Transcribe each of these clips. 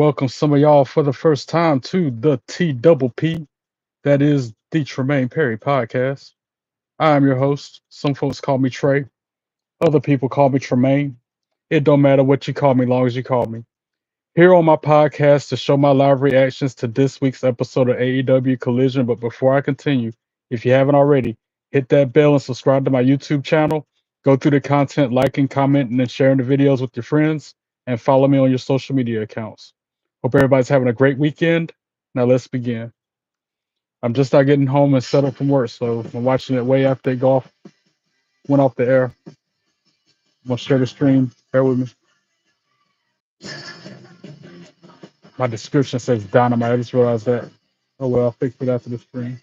Welcome some of y'all for the first time to the T Double P, that is the Tremaine Perry podcast. I am your host. Some folks call me Trey, other people call me Tremaine. It don't matter what you call me, long as you call me. Here on my podcast to show my live reactions to this week's episode of AEW Collision. But before I continue, if you haven't already, hit that bell and subscribe to my YouTube channel. Go through the content, liking, commenting, and sharing the videos with your friends, and follow me on your social media accounts. Hope everybody's having a great weekend. Now let's begin. I'm just not getting home and settled from work, so I'm watching it way after it went off the air. I'm gonna share the stream. Bear with me. My description says dynamite. I just realized that. Oh well, I'll fix it after the stream.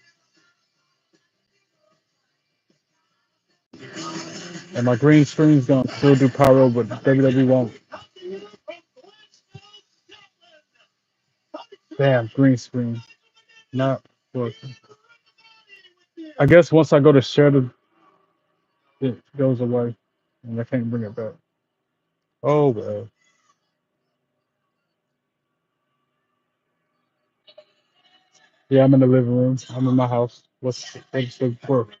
And my green screen's gonna still do pyro, but WWE won't. Damn, green screen. Not working. I guess once I go to share it goes away. And I can't bring it back. Oh well. Yeah, I'm in the living room. I'm in my house. What's the work?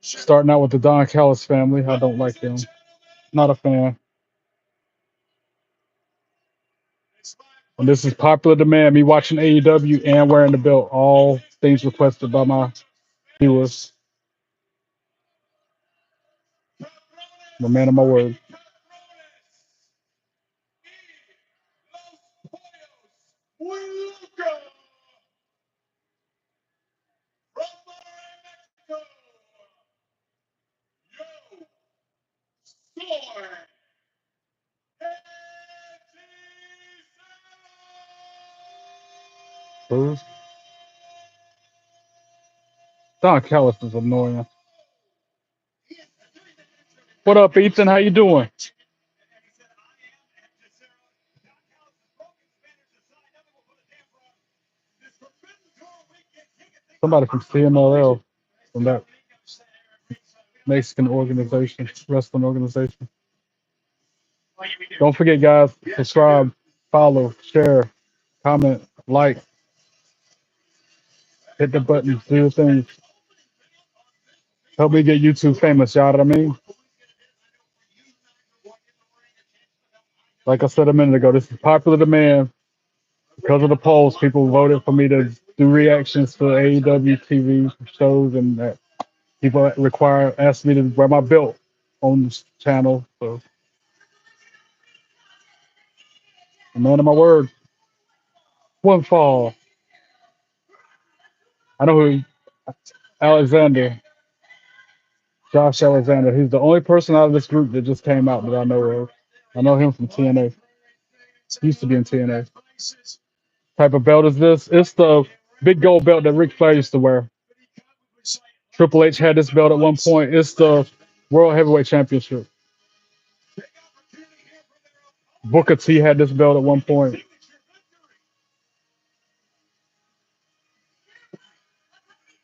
Starting out with the Don Callis family. I don't like them. Not a fan. And this is popular demand. Me watching AEW and wearing the belt. All things requested by my viewers. I'm a man of my word. Who? Don Callis is annoying. What up, Ethan? How you doing? Somebody from CMLL, from that Mexican organization, wrestling organization. Don't forget, guys, subscribe, follow, share, comment, like, hit the button, do your thing. Help me get YouTube famous, y'all know what I mean? Like I said a minute ago, this is popular demand. Because of the polls, people voted for me to do reactions to AEW TV shows, and that people asked me to wear my belt on this channel. So, a man of my word. One fall. I know who Alexander, Josh Alexander. He's the only person out of this group that just came out that I know of. I know him from TNA. He used to be in TNA. Type of belt is this? It's the big gold belt that Ric Flair used to wear. Triple H had this belt at one point. It's the World Heavyweight Championship. Booker T had this belt at one point.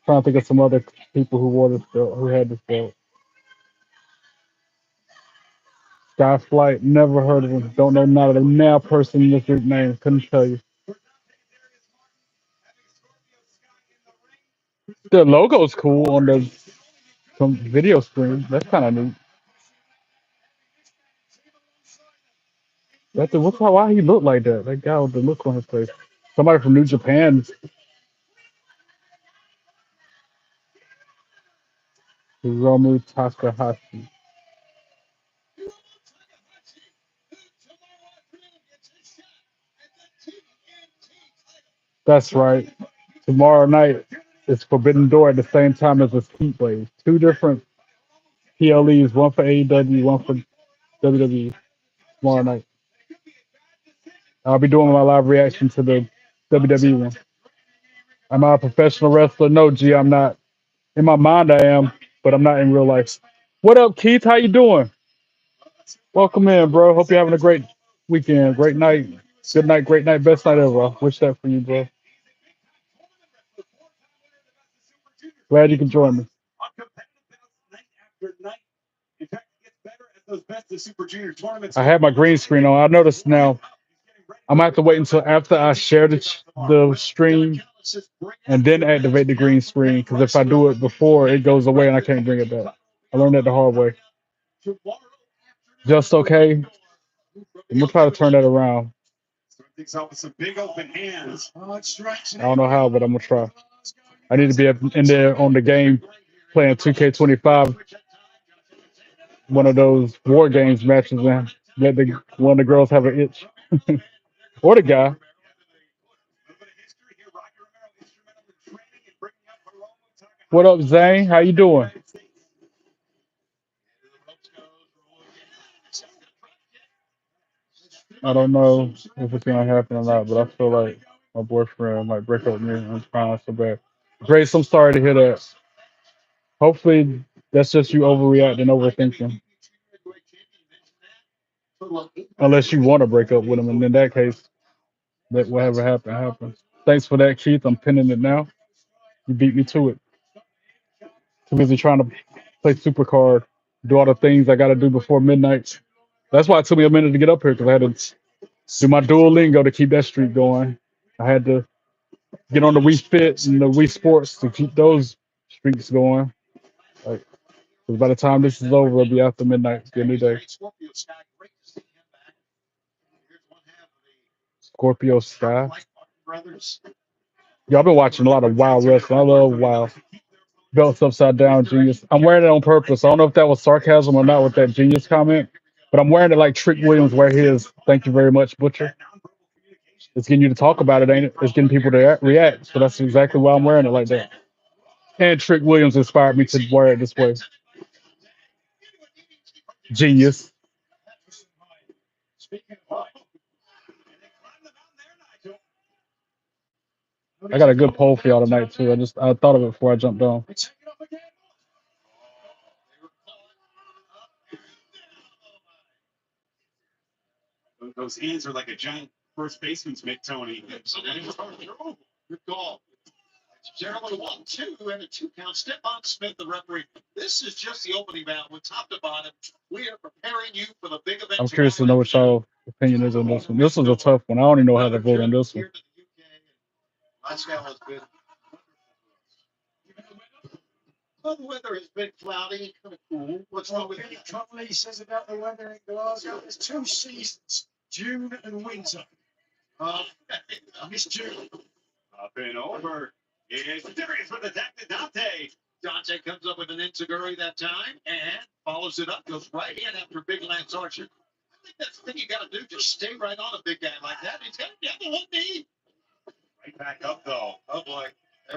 Trying to think of some other people who wore this belt, who had this belt. Skyflight, never heard of him. Don't know not a now person in this group name. Couldn't tell you. The logo's cool on the video screen. That's kind of neat. Why he look like that? That guy with the look on his face. Somebody from New Japan. Hiromu Takahashi. That's right. Tomorrow night is Forbidden Door at the same time as this Heat Wave. Two different PLEs, one for AEW, one for WWE. Tomorrow night. I'll be doing my live reaction to the WWE one. Am I a professional wrestler? No, G, I'm not. In my mind, I am, but I'm not in real life. What up, Keith? How you doing? Welcome in, bro. Hope you're having a great weekend. Great night. Good night, great night, best night ever. I wish that for you, bro. Glad you can join me. I had my green screen on. I noticed now I'm gonna have to wait until after I share the stream and then activate the green screen. Because if I do it before, it goes away and I can't bring it back. I learned that the hard way. Just okay. I'm gonna try to turn that around. I don't know how, but I'm gonna try. I need to be in there on the game playing 2K25, one of those war games matches, and let one of the girls have an itch, or the guy. What up, Zane? How you doing? I don't know if it's gonna happen or not, but I feel like my boyfriend might break up with me. I'm trying so bad. Grace, I'm sorry to hear that. Hopefully, that's just you overreacting, overthinking. Unless you want to break up with him, and in that case, let whatever happen happen. Thanks for that, Keith. I'm pinning it now. You beat me to it. Too busy trying to play Supercard, do all the things I got to do before midnight. That's why it took me a minute to get up here because I had to do my Duolingo to keep that streak going. I had to get on the Wii Fit and the Wii Sports to keep those streaks going. Like, 'cause by the time this is over, it'll be after midnight. It's a new day. Scorpio Sky. Y'all been watching a lot of Wild Wrestling. I love Wild. Belts upside down, genius. I'm wearing it on purpose. I don't know if that was sarcasm or not with that genius comment, but I'm wearing it like Trick Williams wear his. Thank you very much, Butcher. It's getting you to talk about it, ain't it? It's getting people to react. So that's exactly why I'm wearing it like that. And Trick Williams inspired me to wear it this way. Genius. I got a good poll for y'all tonight too. I thought of it before I jumped on. I'm curious to know what y'all opinion is on this one. This was a tough one. I don't even know how to vote on this one.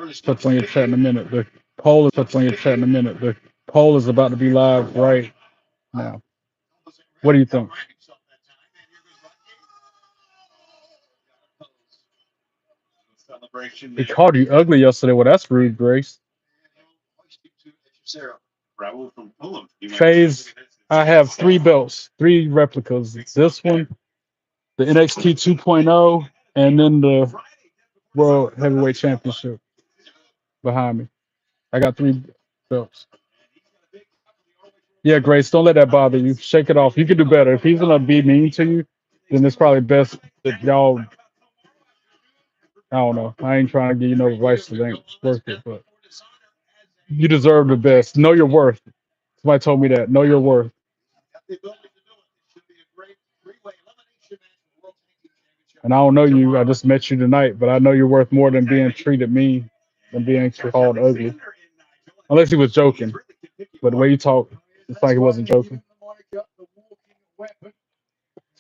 Touch on your chat in a minute. The poll is about to be live right now. What do you think? He called you ugly yesterday. Well, that's rude, Grace. Phase, I have 3 belts, 3 replicas. This one, the NXT 2.0, and then the World Heavyweight Championship behind me. I got 3 belts. Yeah, Grace, don't let that bother you. Shake it off. You can do better. If he's gonna be mean to you, then it's probably best that y'all. I don't know. I ain't trying to give you no advice that ain't worth it, but you deserve the best. Know your worth. Somebody told me that. Know your worth. And I don't know you. I just met you tonight, but I know you're worth more than being treated mean, than being called ugly. Unless he was joking. But the way you talk, it's like he wasn't joking.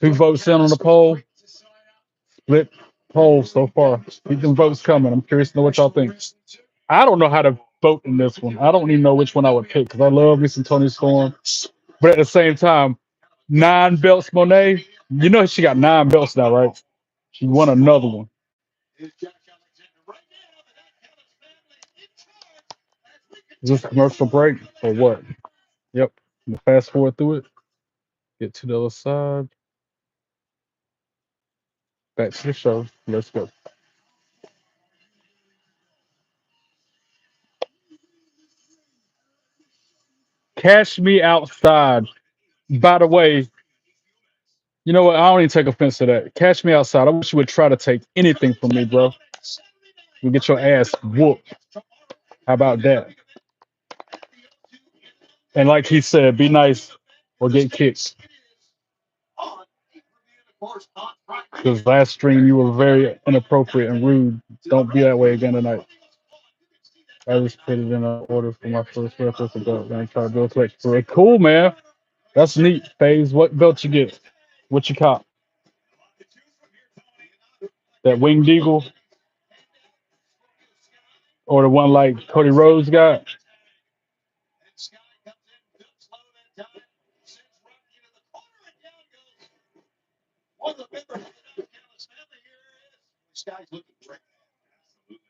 2 votes in on the poll. Split poll so far. Keep them votes coming. I'm curious to know what y'all think. I don't know how to vote in this one. I don't even know which one I would pick because I love me some Tony Storm. But at the same time, 9 belts, Monet. You know she got 9 belts now, right? She won another one. Is this a commercial break or what? Yep. I'm gonna fast forward through it. Get to the other side. Back to the show. Let's go. Cash me outside. By the way, you know what? I don't even take offense to that. Catch me outside. I wish you would try to take anything from me, bro. You get your ass whooped. How about that? And like he said, be nice or get kicked. Because last stream you were very inappropriate and rude. Don't be that way again tonight. I just put it in order for my first reference to go and try to go click for it. Cool, man. That's neat, FaZe. What belt you get? What you cop? That Winged Eagle? Or the one like Cody Rhodes got?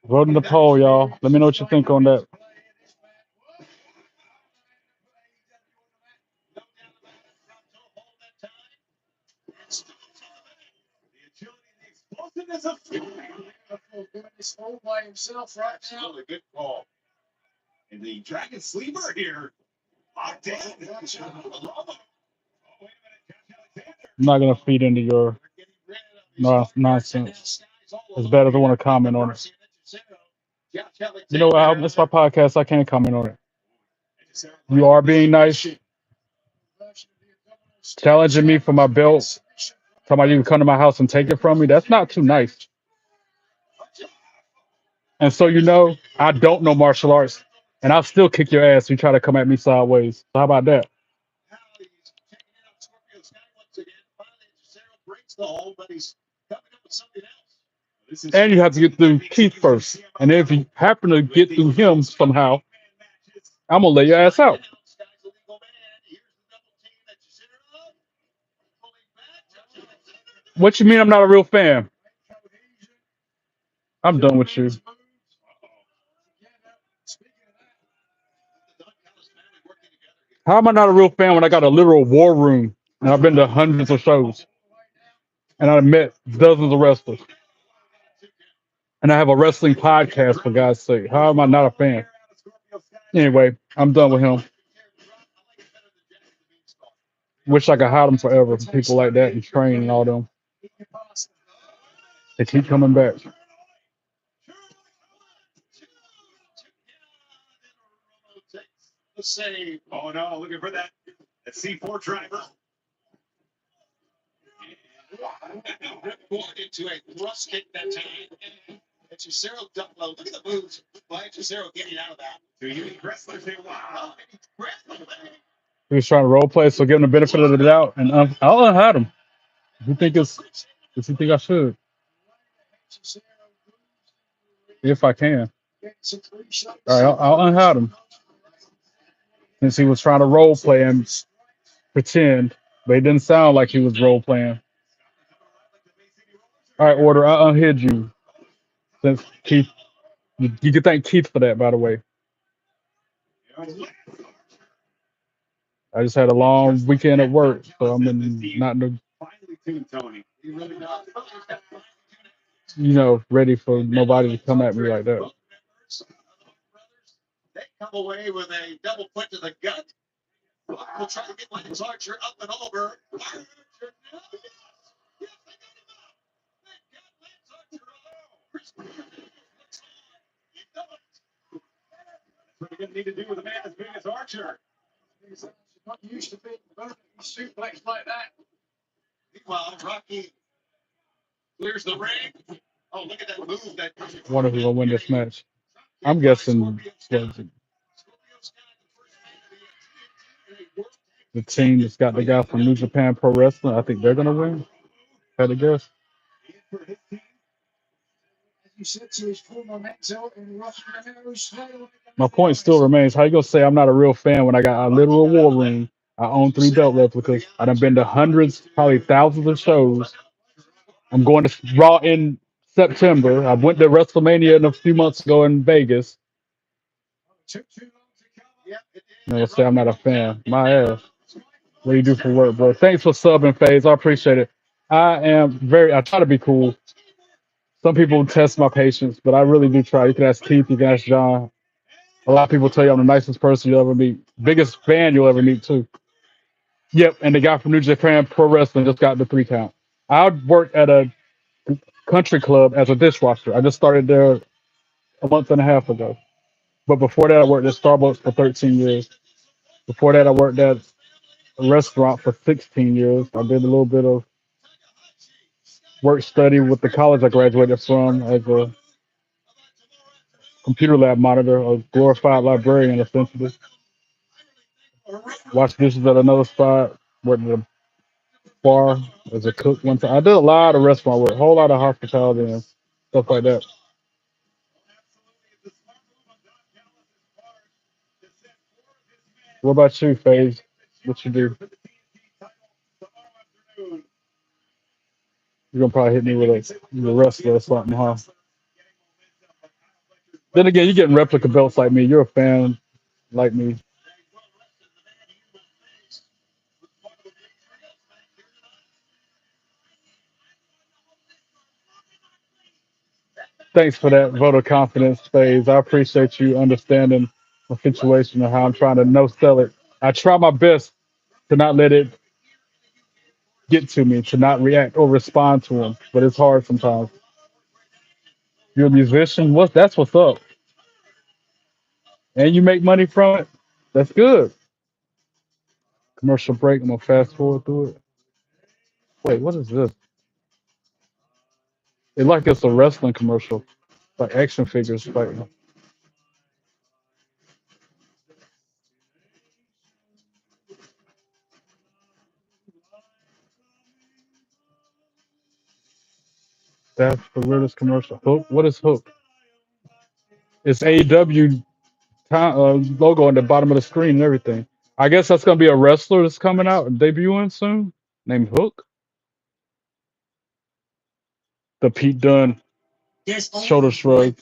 Vote in the poll, y'all. Let me know what you think on that. I'm not gonna feed into your nonsense. It's better to want to comment on it. You know what? It's my podcast. I can't comment on it. You are being nice, challenging me for my belt. Talking about you can come to my house and take it from me. That's not too nice. And so you know, I don't know martial arts, and I'll still kick your ass if you try to come at me sideways. So how about that? And you have to get through Keith first. And if you happen to get through him somehow, I'm gonna lay your ass out. What you mean I'm not a real fan? I'm done with you. How am I not a real fan when I got a literal war room and I've been to hundreds of shows and I've met dozens of wrestlers and I have a wrestling podcast for God's sake? How am I not a fan? Anyway, I'm done with him. Wish I could hide him forever. People like that and train and all them. They keep coming back. He was trying to role play, so give him the benefit of the doubt, and I'll unhide him. If you think if you think I should, if I can. All right, I'll unhide him. Since he was trying to role play and pretend, but it didn't sound like he was role playing. All right, Order, I unhid you. Since Keith, you can thank Keith for that, by the way. I just had a long weekend at work, so I'm not ready for nobody to come at me like that. Wonder who's gonna win this match. I'm guessing the team that's got the guy from New Japan Pro Wrestling. I think they're gonna win. Had to guess. My point still remains. How you gonna say I'm not a real fan when I got a literal war room? I own 3 belt replicas. I done been to hundreds, probably thousands of shows. I'm going to Raw in September. I went to WrestleMania a few months ago in Vegas. I'll say I'm not a fan. My ass. What do you do for work, bro? Thanks for subbing, FaZe. I appreciate it. I try to be cool. Some people test my patience, but I really do try. You can ask Keith, you can ask John. A lot of people tell you I'm the nicest person you'll ever meet. Biggest fan you'll ever meet, too. Yep, and the guy from New Japan Pro Wrestling just got the 3 count. I worked at a country club as a dishwasher. I just started there a month and a half ago. But before that, I worked at Starbucks for 13 years. Before that, I worked at a restaurant for 16 years. I did a little bit of work study with the college I graduated from as a computer lab monitor, a glorified librarian, essentially. Watched dishes at another spot. Worked at a bar as a cook one time. I did a lot of restaurant work, a whole lot of hospitality and stuff like that. What about you, FaZe? What you do? You're gonna probably hit me with a wrestler or something, huh? Then again, you're getting replica belts like me. You're a fan like me. Thanks for that vote of confidence, FaZe. I appreciate you understanding my situation and how I'm trying to no sell it. I try my best to not let it get to me, to not react or respond to them, but it's hard sometimes. You're a musician. That's what's up, and you make money from it. That's good. Commercial break. I'm gonna fast forward through it. Wait, what is this? It's like it's a wrestling commercial, like action figures fighting. That's the weirdest commercial. Hook. What is Hook? It's AEW logo on the bottom of the screen and everything. I guess that's gonna be a wrestler that's coming out and debuting soon, named Hook. The Pete Dunne shoulder shrug.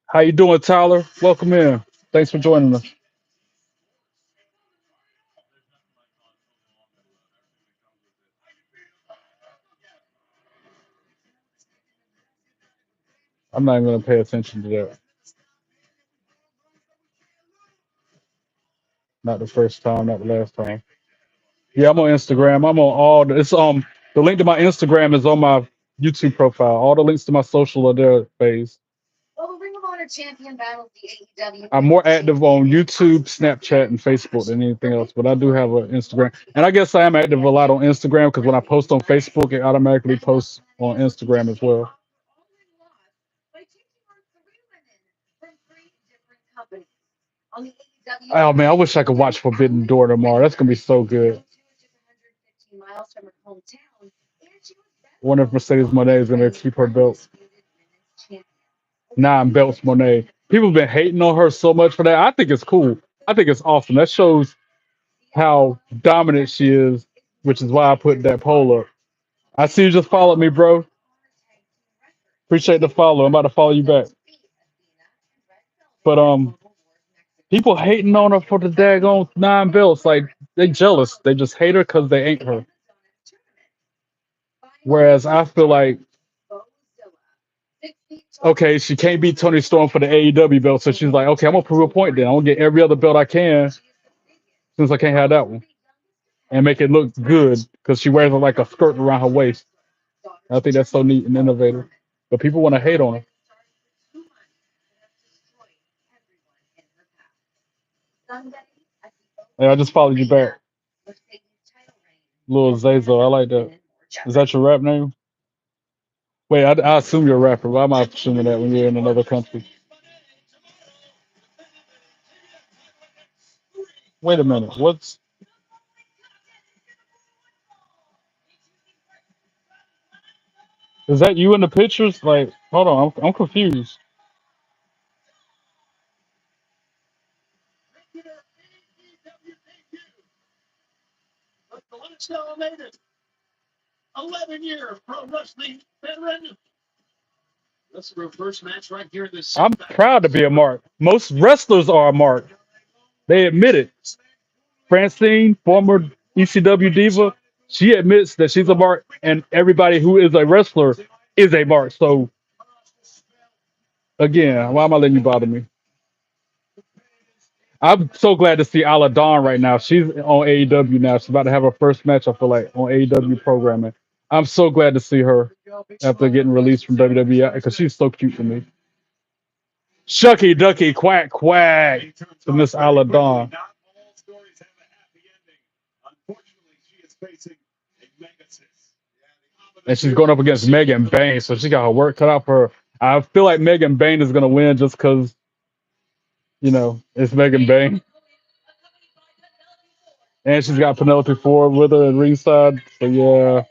How you doing, Tyler? Welcome in. Thanks for joining us. I'm not even gonna pay attention to that. Not the first time, not the last time. Yeah, I'm on Instagram. I'm on all the, it's the link to my Instagram is on my YouTube profile. All the links to my social are there, phase. I'm more active on YouTube, Snapchat, and Facebook than anything else, but I do have an Instagram. And I guess I am active a lot on Instagram because when I post on Facebook, it automatically posts on Instagram as well. Oh man, I wish I could watch Forbidden Door tomorrow. That's gonna be so good. Wonder if Mercedes Monet is gonna keep her belt. 9 belts, Monet. People have been hating on her so much for that. I think it's cool. I think it's awesome. That shows how dominant she is, which is why I put that poll up. I see you just followed me, bro. Appreciate the follow. I'm about to follow you back. But people hating on her for the daggone 9 belts. Like they jealous. They just hate her because they ain't her. Whereas I feel like, okay, she can't beat Tony Storm for the AEW belt, so she's like, okay, I'm gonna prove a point then. I'm gonna get every other belt I can since I can't have that one and make it look good because she wears like a skirt around her waist. I think that's so neat and innovative. But people want to hate on her. Hey, I just followed you back. Lil Zazo, I like that. Is that your rap name? Wait, I assume you're a rapper. Why am I assuming that when you're in another country? Wait a minute. Is that you in the pictures? Like, hold on, I'm confused. I'm proud to be a mark. Most wrestlers are a mark. They admit it. Francine, former ECW diva, she admits that she's a mark, and everybody who is a wrestler is a mark. So again, why am I letting you bother me? I'm so glad to see Isla Dawn right now. She's on AEW now. She's about to have her first match, I feel like, on AEW programming. I'm so glad to see her after getting released from WWE because she's so cute to me. Shucky Ducky Quack Quack to Miss Isla Dawn. And she's going up against Megan Bayne, so she got her work cut out for her. I feel like Megan Bayne is gonna win just because, it's Megan Bayne. And she's got Penelope Ford with her at ringside. So yeah,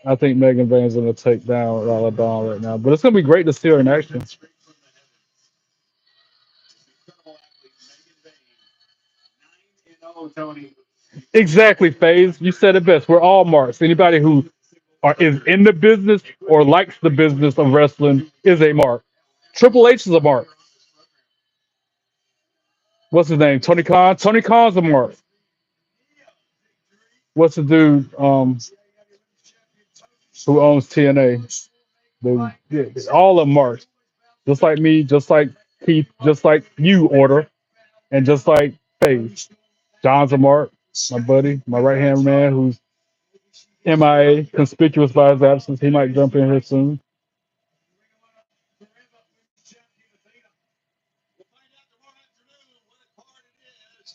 I think Megan Bayne's gonna take down Isla Dawn right now. But it's gonna be great to see her in action. Exactly, FaZe. You said it best. We're all marks. Anybody who is in the business or likes the business of wrestling is a mark. Triple H is a mark. What's his name? Tony Khan. Tony Khan's a mark. What's the dude who owns TNA? All of them marks. Just like me, just like Keith, just like you, Order, and just like FaZe. John's a mark. My buddy, my right hand man, who's MIA, conspicuous by his absence. He might jump in here soon.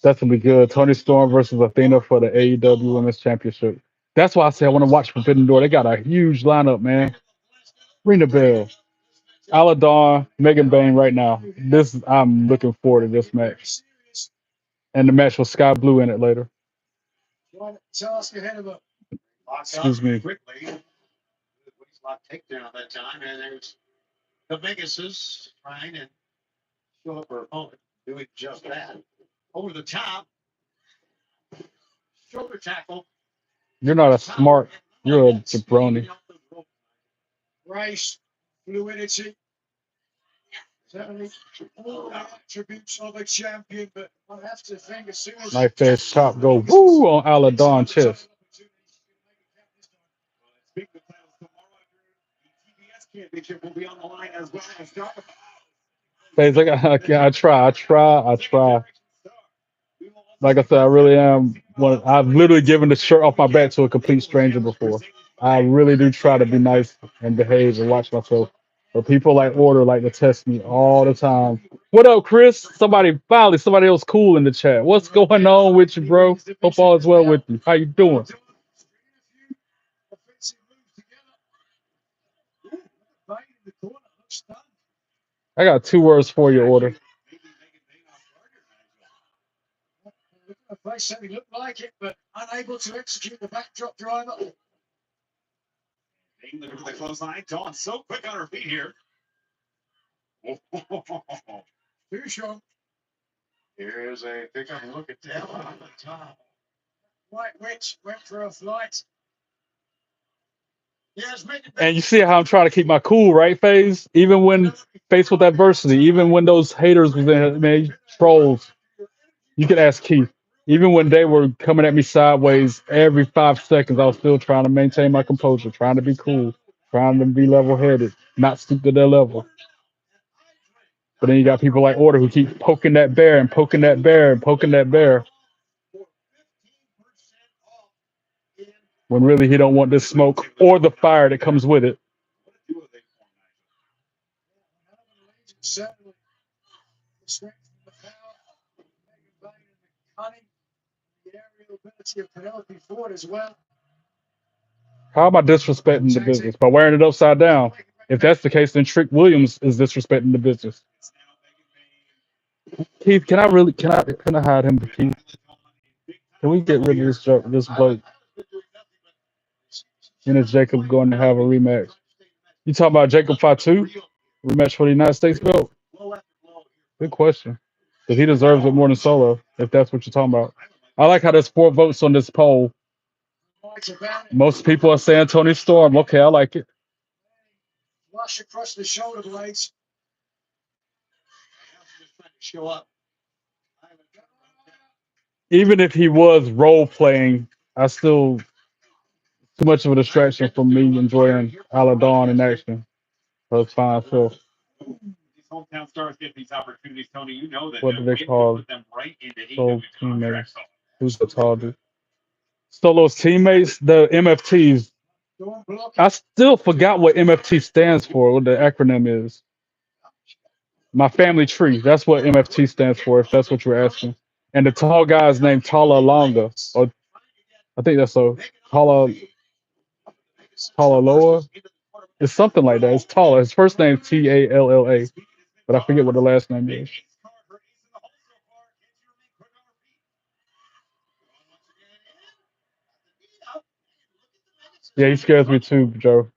That's gonna be good. Tony Storm versus Athena for the AEW Women's Championship. That's why I say I want to watch Forbidden Door. They got a huge lineup, man. Ring the bell. Isla Dawn, Megan Bayne right now. I'm looking forward to this match. And the match with Sky Blue in it later. Excuse me. You're not a smart. You're a jabroni. Knife edge chop go woo on Isla Dawn chest. Face, I try. Like I said, I really am. I've literally given the shirt off my back to a complete stranger before. I really do try to be nice and behave and watch myself. But people like Order like to test me all the time. What up, Chris? Somebody else cool in the chat. What's going on with you, bro? Hope all is well with you. How you doing? I got 2 words for you, Order. And you see how I'm trying to keep my cool, right, FaZe? Even when faced with adversity, even when those haters was in, man, trolls. You could ask Keith. Even when they were coming at me sideways every 5 seconds, I was still trying to maintain my composure, trying to be cool, trying to be level headed, not stoop to their level. But then you got people like Order who keep poking that bear and poking that bear and poking that bear. When really he don't want this smoke or the fire that comes with it. How am I disrespecting the business? By wearing it upside down. If that's the case, then Trick Williams is disrespecting the business. Keith, can I hide him, Keith? Can we get rid of this bloke? And is Jacob going to have a rematch? You talking about Jacob Fatu? Rematch for the United States belt? Good question. Because he deserves it more than Solo, if that's what you're talking about. I like how there's 4 votes on this poll. Most people are saying Tony Storm. Okay, I like it. Even if he was role playing, I still too much of a distraction from me enjoying Isla Dawn in action. So it's fine. So What do they call those teammates? Who's the tall dude? So those teammates, the MFTs. I still forgot what MFT stands for. What the acronym is. My family tree. That's what MFT stands for. If that's what you're asking. And the tall guy is named Tala Longa. Or I think that's so. Tala Loa. It's something like that. It's Tala. His first name Talla, but I forget what the last name is. Yeah, he scares me too, Joe.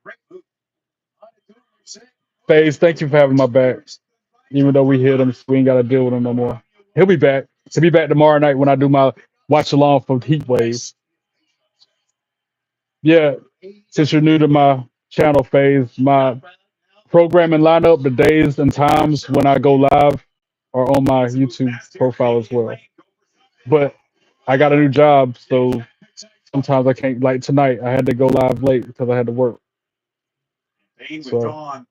FaZe, thank you for having my back. Even though we hit him, we ain't got to deal with him no more. He'll be back. He'll be back tomorrow night when I do my watch along for Heat Waves. Yeah, since you're new to my channel, FaZe, my programming lineup, the days and times when I go live are on my YouTube profile as well. But I got a new job, so sometimes I can't. Like tonight, I had to go live late because I had to work. So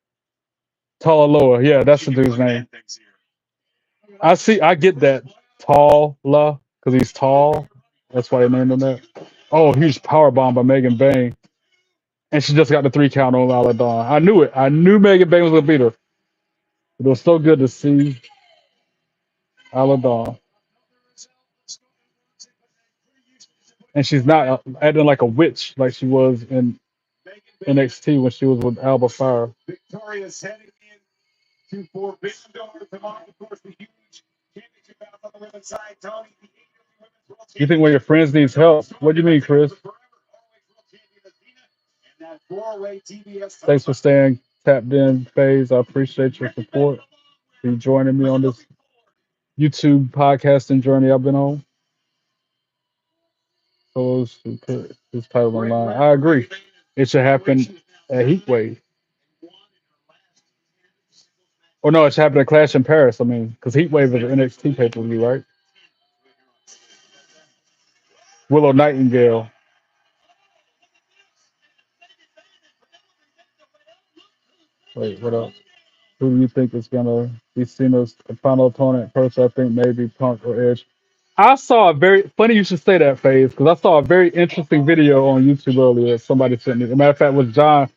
Talaloa, yeah, that's the dude's name. I see. I get that Talla because he's tall. That's why they named him that. Oh, huge power bomb by Megan Bayne, and she just got the 3 count on Aladon. I knew it. I knew Megan Bayne was gonna beat her. It was so good to see Aladon, and she's not acting like a witch like she was in NXT when she was with Alba Fire. You think when your friends needs help? What do you mean, Chris? Thanks for staying tapped in, FaZe. I appreciate your support. For you joining me on this YouTube podcasting journey I've been on. Those who put this title online. I agree. It should happen at Heatwave. Or no, it should happen at Clash in Paris. I mean, because Heatwave is an NXT pay per view, right? Willow Nightingale. Wait, what else? Who do you think is gonna be seen as the final opponent? First, I think maybe Punk or Edge. I saw a very funny. You should say that, FaZe, because I saw a very interesting video on YouTube earlier. Somebody sent me. As a matter of fact, it was John,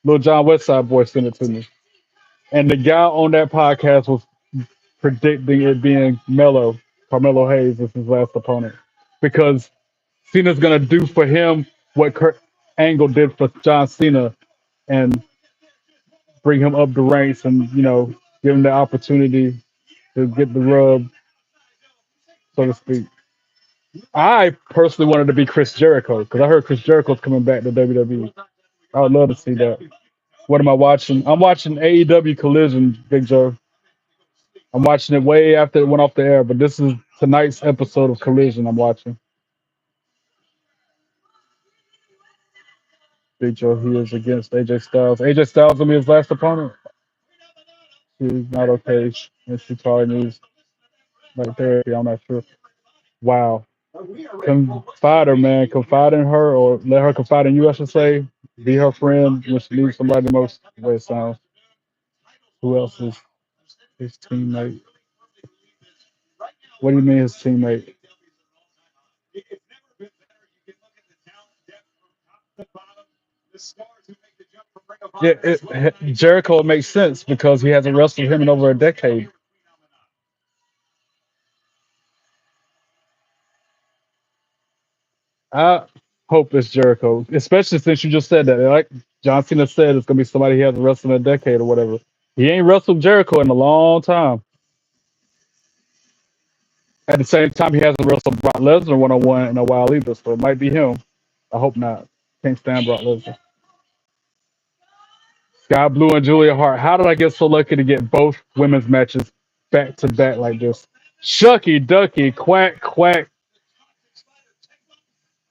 little John Westside Boy, sent it to me. And the guy on that podcast was predicting it being Carmelo Hayes as his last opponent, because Cena's gonna do for him what Kurt Angle did for John Cena, and bring him up the ranks, and give him the opportunity to get the rub, so to speak. I personally wanted to be Chris Jericho because I heard Chris Jericho's coming back to WWE. I would love to see that. What am I watching? I'm watching AEW Collision, Big Joe. I'm watching it way after it went off the air, but this is tonight's episode of Collision I'm watching. Big Joe, he is against AJ Styles. AJ Styles gonna be his last opponent. She's not okay, and she probably needs like therapy. I'm not sure. Wow. Confide her, man. Confide in her, or let her confide in you, I should say. Be her friend when she needs somebody the most. The way it sounds. Who else is his teammate? What do you mean his teammate? Yeah, Jericho makes sense because he hasn't wrestled him in over a decade. I hope it's Jericho, especially since you just said that. Like John Cena said, it's gonna be somebody he hasn't wrestled in a decade or whatever. He ain't wrestled Jericho in a long time. At the same time, he hasn't wrestled Brock Lesnar 1-on-1 in a while either, so it might be him. I hope not. Can't stand Brock Lesnar. Sky Blue and Julia Hart. How did I get so lucky to get both women's matches back to back like this? Shucky Ducky, quack, quack.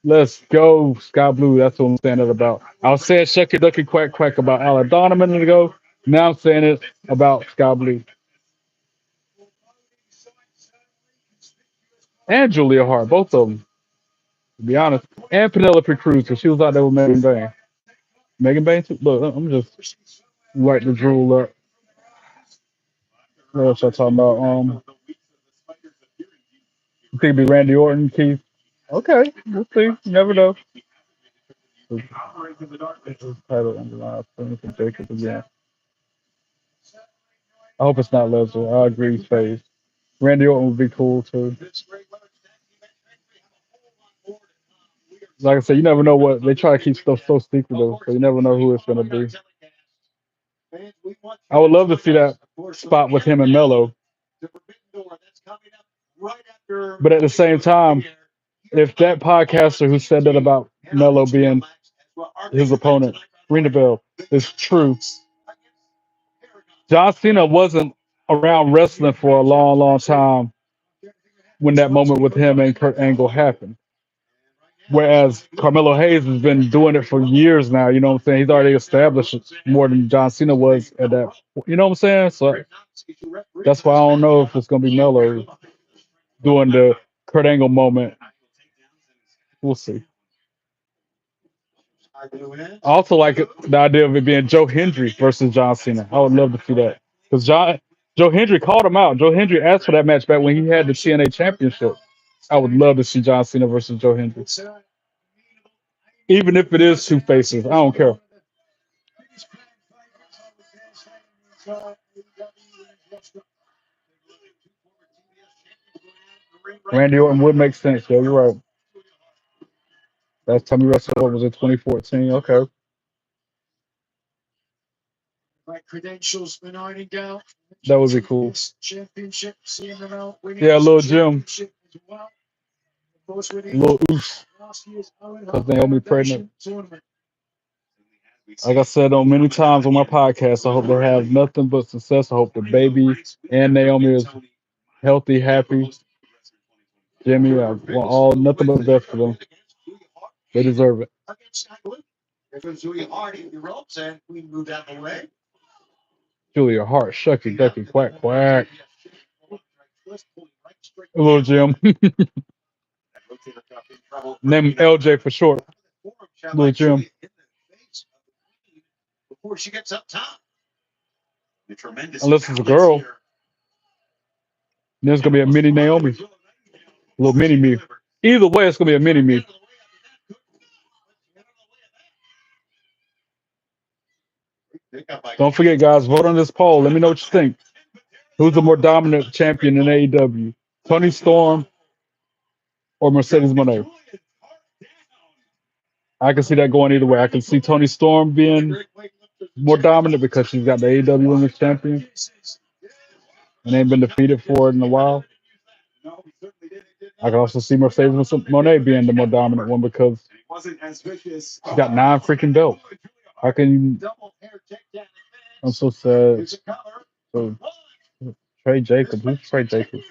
Let's go, Sky Blue. That's what I'm saying it about. I was saying Shucky Ducky, quack, quack about Aladon a minute ago. Now I'm saying it about Sky Blue. And Julia Hart, both of them, to be honest. And Penelope Cruz, because she was out there with Megan Bayne. Megan Bayne, too? Look, I'm just like the drool up. What else y'all talking about? You think it'd be Randy Orton, Keith? Okay, we'll see. You never know. His title on the line for Jacob again. I hope it's not Lesnar. I agree, he's phase. Randy Orton would be cool too. Like I said, you never know what they try to keep stuff so secretive, so you never know who it's gonna be. I would love to see that spot with him and Mello, but at the same time, if that podcaster who said that about Mello being his opponent, ring the bell, is true, John Cena wasn't around wrestling for a long, long time when that moment with him and Kurt Angle happened. Whereas Carmelo Hayes has been doing it for years now, you know what I'm saying? He's already established it more than John Cena was at that. You know what I'm saying? So that's why I don't know if it's gonna be Melo doing the Kurt Angle moment. We'll see. I also like the idea of it being Joe Hendry versus John Cena. I would love to see that because Joe Hendry called him out. Joe Hendry asked for that match back when he had the TNA Championship. I would love to see John Cena versus Joe Hendry, even if it is two faces. I don't care. Randy Orton would make sense. Yeah, you're right. Last time he wrestled was in 2014. Okay. That would be cool. Yeah, little Jim. Little Oos. Because Naomi pregnant. Like I said on many times on my podcast, I hope they have nothing but success. I hope the baby and Naomi is healthy, happy. Jimmy, I want all nothing but the best for them. They deserve it. Julia Hart, shucky, ducky, quack, quack. Little Jim. Name him LJ for short. Little Jim. Unless it's a girl. There's gonna be a mini Naomi. A little mini me. Either way, it's gonna be a mini me. Don't forget, guys, vote on this poll. Let me know what you think. Who's the more dominant champion in AEW? Tony Storm or Mercedes Moné? I can see that going either way. I can see Tony Storm being more dominant because she's got the AEW Women's Champion and ain't been defeated for it in a while. I can also see Mercedes Moné being the more dominant one because she's got 9 freaking belts. How can you? I'm so sad. So, Trey Jacobs. Who's Trey Jacobs?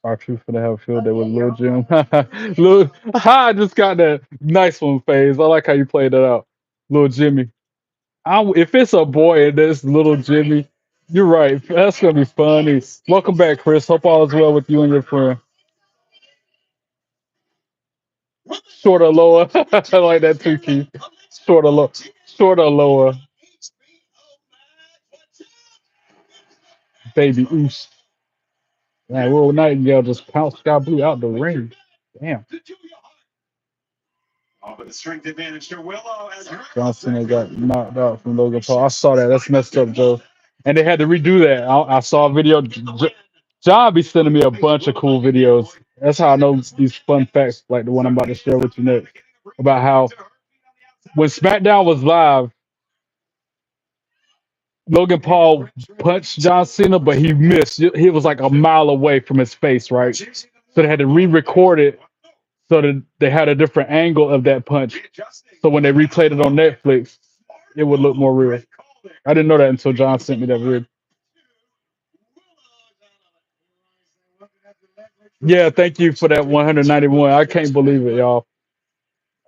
Our truth gonna have a field day with Lil Jim. Lil, I just got that nice one phase. I like how you played that out. Lil Jimmy. If it's a boy and this little Jimmy, you're right. That's gonna be funny. Welcome back, Chris. Hope all is well with you and your friend. Short or lower. I like that too, Keith. Short or low. Short or lower. Baby Oos. Man, Will Nightingale just pounced Sky Blue out the ring. Damn. John Cena got knocked out from Logan Paul. I saw that. That's messed up, Joe. And they had to redo that. I saw a video. John be sending me a bunch of cool videos. That's how I know these fun facts, like the one I'm about to share with you next, about how when SmackDown was live, Logan Paul punched John Cena, but he missed. He was like a mile away from his face, right? So they had to re-record it so that they had a different angle of that punch. So when they replayed it on Netflix, it would look more real. I didn't know that until John sent me that video. Yeah, thank you for that 191. I can't believe it, y'all.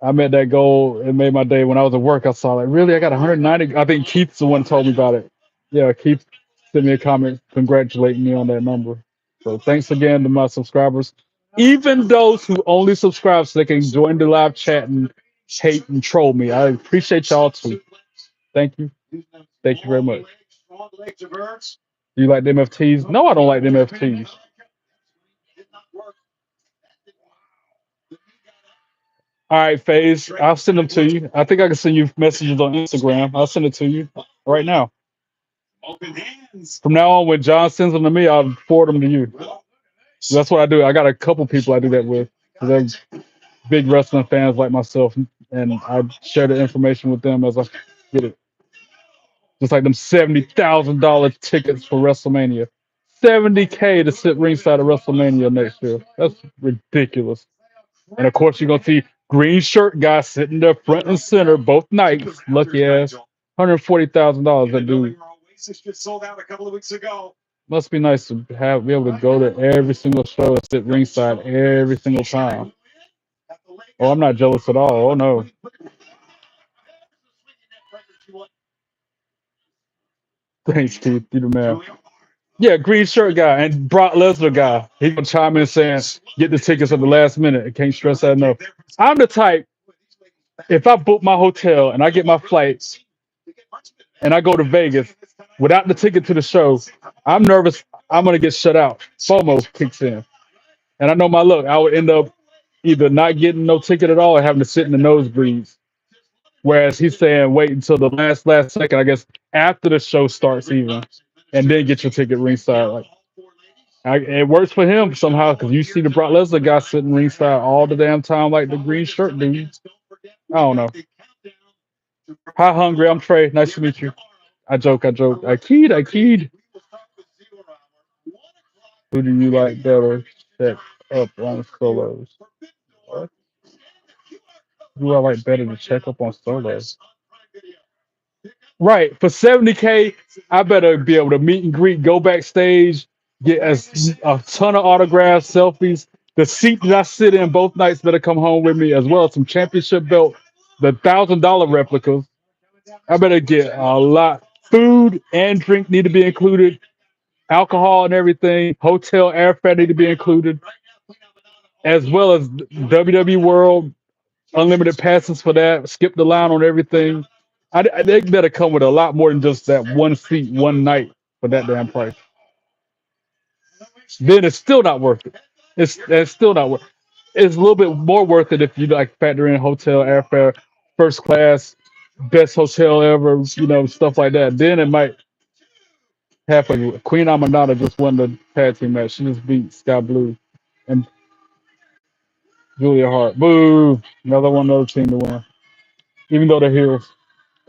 I met that goal. It made my day. When I was at work, I saw like, really? I got 190. I think Keith's the one told me about it. Yeah, Keith sent me a comment congratulating me on that number. So thanks again to my subscribers. Even those who only subscribe so they can join the live chat and hate and troll me. I appreciate y'all too. Thank you. Thank you very much. Do you like the MFTs? No, I don't like the MFTs. All right, Faze, I'll send them to you. I think I can send you messages on Instagram. I'll send it to you right now. From now on, when John sends them to me, I'll forward them to you. That's what I do. I got a couple people I do that with. They're big wrestling fans like myself, and I share the information with them as I get it. Just like them $70,000 tickets for WrestleMania. 70K to sit ringside at WrestleMania next year. That's ridiculous. And of course, you're gonna see green shirt guy sitting there front and center both nights. Lucky ass. $140,000. That dude. Must be nice to be able to go to every single show and sit ringside every single time. Oh, I'm not jealous at all. Oh no. Thanks, Keith. You the man. Yeah, green shirt guy and Brock Lesnar guy. He gonna chime in saying, "Get the tickets at the last minute." I can't stress that enough. I'm the type. If I book my hotel and I get my flights and I go to Vegas without the ticket to the show, I'm nervous. I'm gonna get shut out. FOMO kicks in, and I know my luck. I would end up either not getting no ticket at all or having to sit in the nosebleeds. Whereas he's saying wait until the last second, I guess after the show starts even, and then get your ticket ringside. Like it works for him somehow because you see the Brock Lesnar guy sitting ringside all the damn time like the green shirt dude. I don't know. Hi, hungry. I'm Trey. Nice to meet you. I joke. I keyed. Who do you like better? Check up on solos. What? Who do I like better to check up on solos? Right. For 70K, I better be able to meet and greet, go backstage, get a ton of autographs, selfies. The seat that I sit in both nights better come home with me, as well as some championship belt, the $1,000 replicas. I better get a lot. Food and drink need to be included. Alcohol and everything. Hotel airfare need to be included, as well as WWE World unlimited passes for that. Skip the line on everything. They better come with a lot more than just that one seat, one night for that damn price. Then it's still not worth it. It's still not worth. It's a little bit more worth it if you like factor in hotel, airfare, first class, best hotel ever, stuff like that. Then it might happen. Queen Aminata just won the tag team match. She just beat Sky Blue and Julia Hart. Boo! Another team to win. Even though they're heels,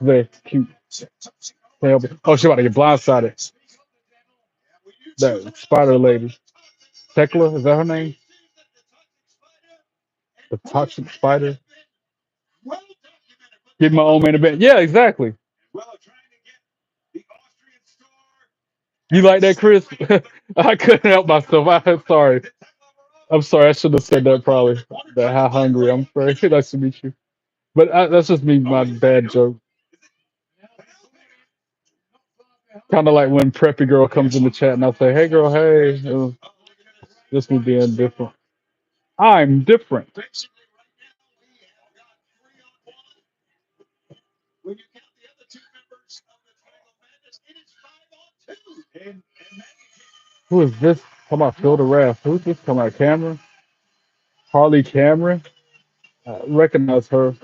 they're cute. Oh, she about to get blindsided. That spider lady. Tekla, is that her name? The toxic spider. Get my own main event. Yeah, exactly. You like that, Chris? I couldn't help myself. I'm sorry. I'm sorry. I should have said that probably. That how hungry I'm. Very nice to meet you. But that's just me, my bad joke. Kind of like when Preppy Girl comes in the chat and I say, "Hey, girl, hey." Just me being different. I'm different. Who is this? Come on, Phil the Wrath. Who's this? Come on, Cameron. Harley Cameron. I recognize her.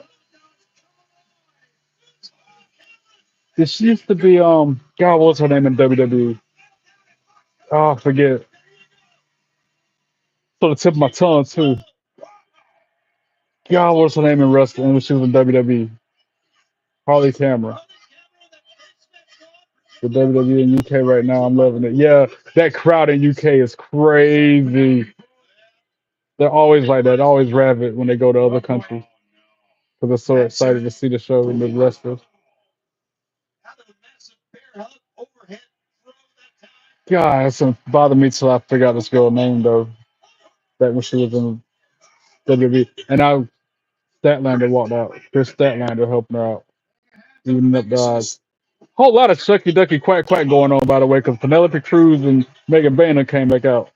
Did she used to be God, what's her name in WWE? Oh, I forget. So the tip of my tongue too. God, what's her name in wrestling when she was in WWE? Harley Cameron. The WWE in UK right now, I'm loving it. Yeah, that crowd in UK is crazy. They're always like that, always rabid when they go to other countries because they're so excited to see the show and the wrestlers. God, it's gonna bother me till I figure out this girl's name though. Back when she was in WWE, and now Statlander walked out. Chris Statlander helping her out, evening up the odds. Whole lot of shucky ducky quack quack going on, by the way, because Penelope Cruz and Megan Bayne came back out.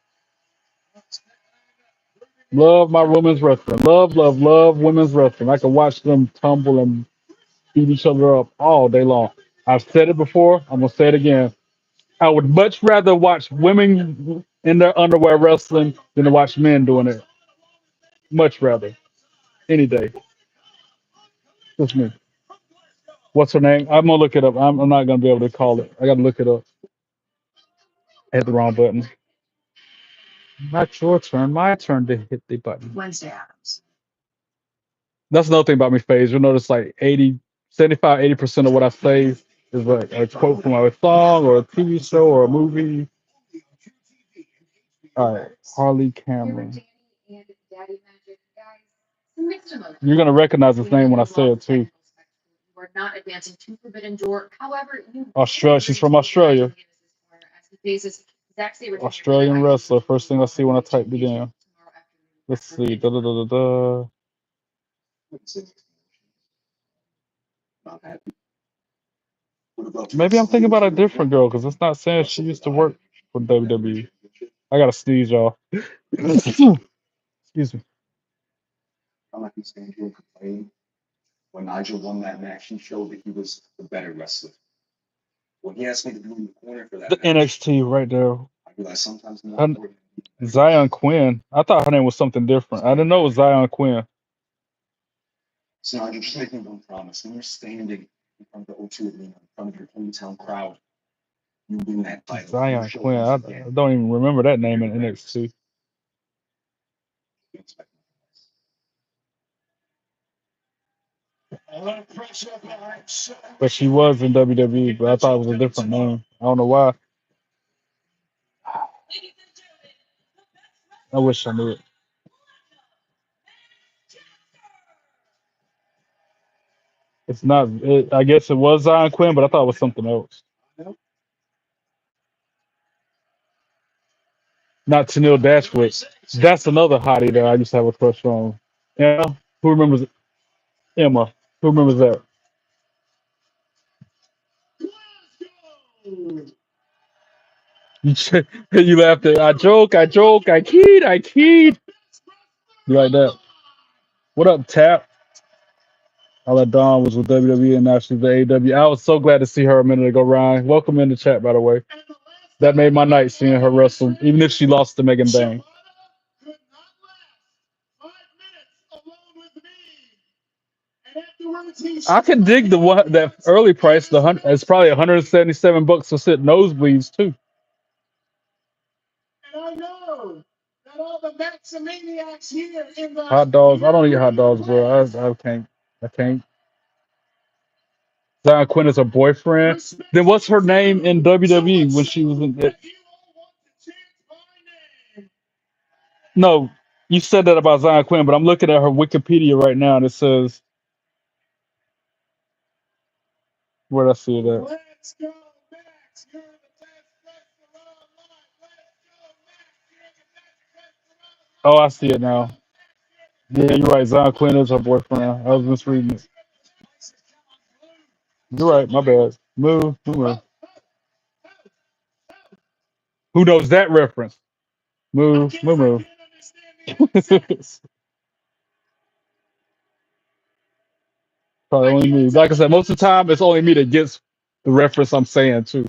Love my women's wrestling. Love women's wrestling. I can watch them tumble and beat each other up all day long. I've said it before. I'm gonna say it again. I would much rather watch women in their underwear wrestling than to watch men doing it. Much rather, any day. Just me. What's her name? I'm gonna look it up. I'm not gonna be able to call it. I gotta look it up. I hit the wrong button. Not your turn. My turn to hit the button. That's another thing about me, Phase. You'll notice like 80, 75, 80% of what I say is like a quote from a song or a TV show or a movie. All right, Harley Cameron. You're gonna recognize his name when I say it too. Australia. She's from Australia. Australian wrestler. First thing I see when I type it in. Let's see. Da, da, da, da, da. Maybe I'm thinking about a different girl because it's not saying she used to work for WWE. I gotta sneeze, y'all. Excuse me. The NXT right there. Zion Quinn. I thought her name was something different. I didn't know it was Zion Quinn. Zion Quinn. I don't even remember that name in NXT. But she was in WWE, but I thought it was a different name. I don't know why. I wish I knew it. It's not. I guess it was Zion Quinn, but I thought it was something else. Not Tennille Dashwood. That's another hottie that I used to have a crush on. Emma. Who remembers Emma? Who remembers that? You, you laughed at. I joke. I joke. I kid. I kid. You like that? What up, Tap? I let Dawn was with WWE and now she's with AEW. I was so glad to see her a minute ago, Ryan. Welcome in the chat, by the way. That made my night seeing her wrestle, even if she lost to Megan Bayne. I can dig the one that early price. It's probably $177 for sit nosebleeds too. Hot dogs. I don't eat hot dogs, bro. I can't. I can't. Zion Quinn is her boyfriend. Then what's her name in WWE when she was in it? No, you said that about Zion Quinn, but I'm looking at her Wikipedia right now and it says, where did I see it at? Oh, I see it now. Yeah, you're right. Zion Quinn is her boyfriend. I was misreading it. You're right. My bad. Move. Who knows that reference? Move. Probably only me. Like I said, most of the time it's only me that gets the reference I'm saying too.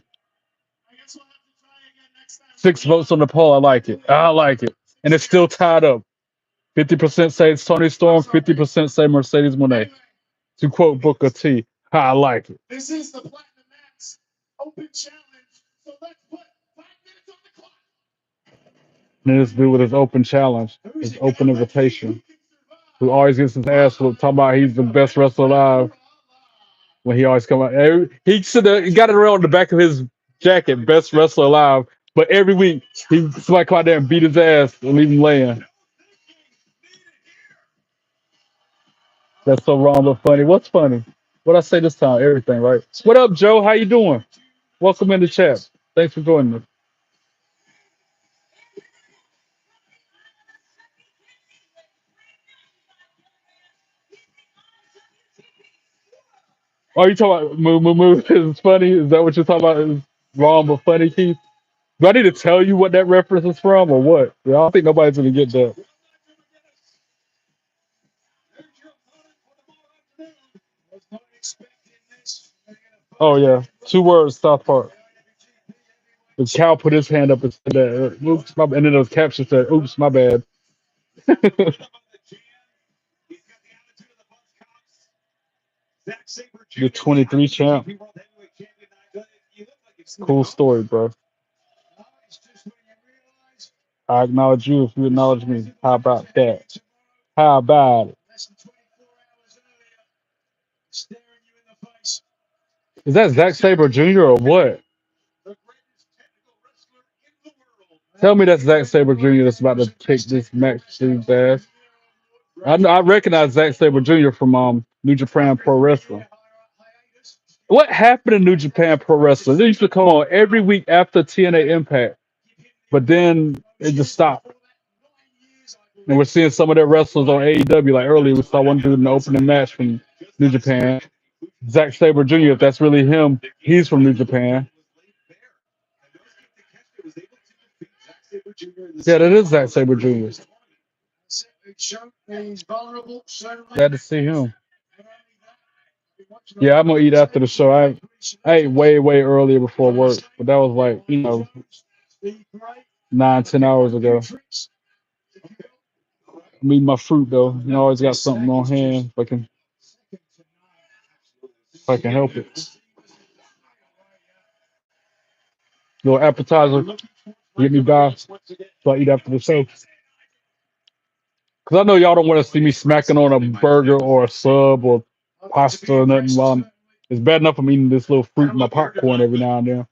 6 votes on the poll. I like it. I like it. And it's still tied up. 50% say it's Tony Storm, 50% say Mercedes Moné. To quote Booker T, I like it. And this dude with his open challenge, his open invitation, who always gets his ass whooped, talking about he's the best wrestler alive. When he always come out, he should have got it around the back of his jacket, best wrestler alive. But every week somebody come out there and beat his ass and leave him laying. That's so wrong but funny. What's funny? What I say this time? Everything, right? What up, Joe? How you doing? Welcome in the chat. Thanks for joining us. Oh, you talking about move? It's funny. Is that what you're talking about? Is wrong but funny, Keith? Do I need to tell you what that reference is from or what? Yeah, I don't think nobody's gonna get that. Oh yeah, 2 words. South Park. The cow put his hand up and said that, oops, my bad. And then those captions said, oops, my bad. The 23 champ. Cool story, bro. I acknowledge you if you acknowledge me. How about that? How about it? Is that Zack Sabre Jr. or what? Tell me that's Zack Sabre Jr. that's about to kick this Max Dude's ass. I recognize Zack Sabre Jr. from New Japan Pro Wrestling. What happened in New Japan Pro Wrestling? They used to come on every week after TNA Impact, but then it just stopped. And we're seeing some of their wrestlers on AEW. Like earlier, we saw one dude in the opening match from New Japan. Zack Sabre Jr., if that's really him, he's from New Japan. Yeah, that is Zack Sabre Jr. Glad to see him. Yeah, I'm gonna eat after the show. I ate way earlier before work, but that was like 9-10 hours ago. I'm eating my fruit though. Always got something on hand if I can help it. Little appetizer, get me by, so I eat after the show. Cause I know y'all don't want to see me smacking on a burger or a sub or pasta or nothing. It's bad enough I'm eating this little fruit in my popcorn every now and then.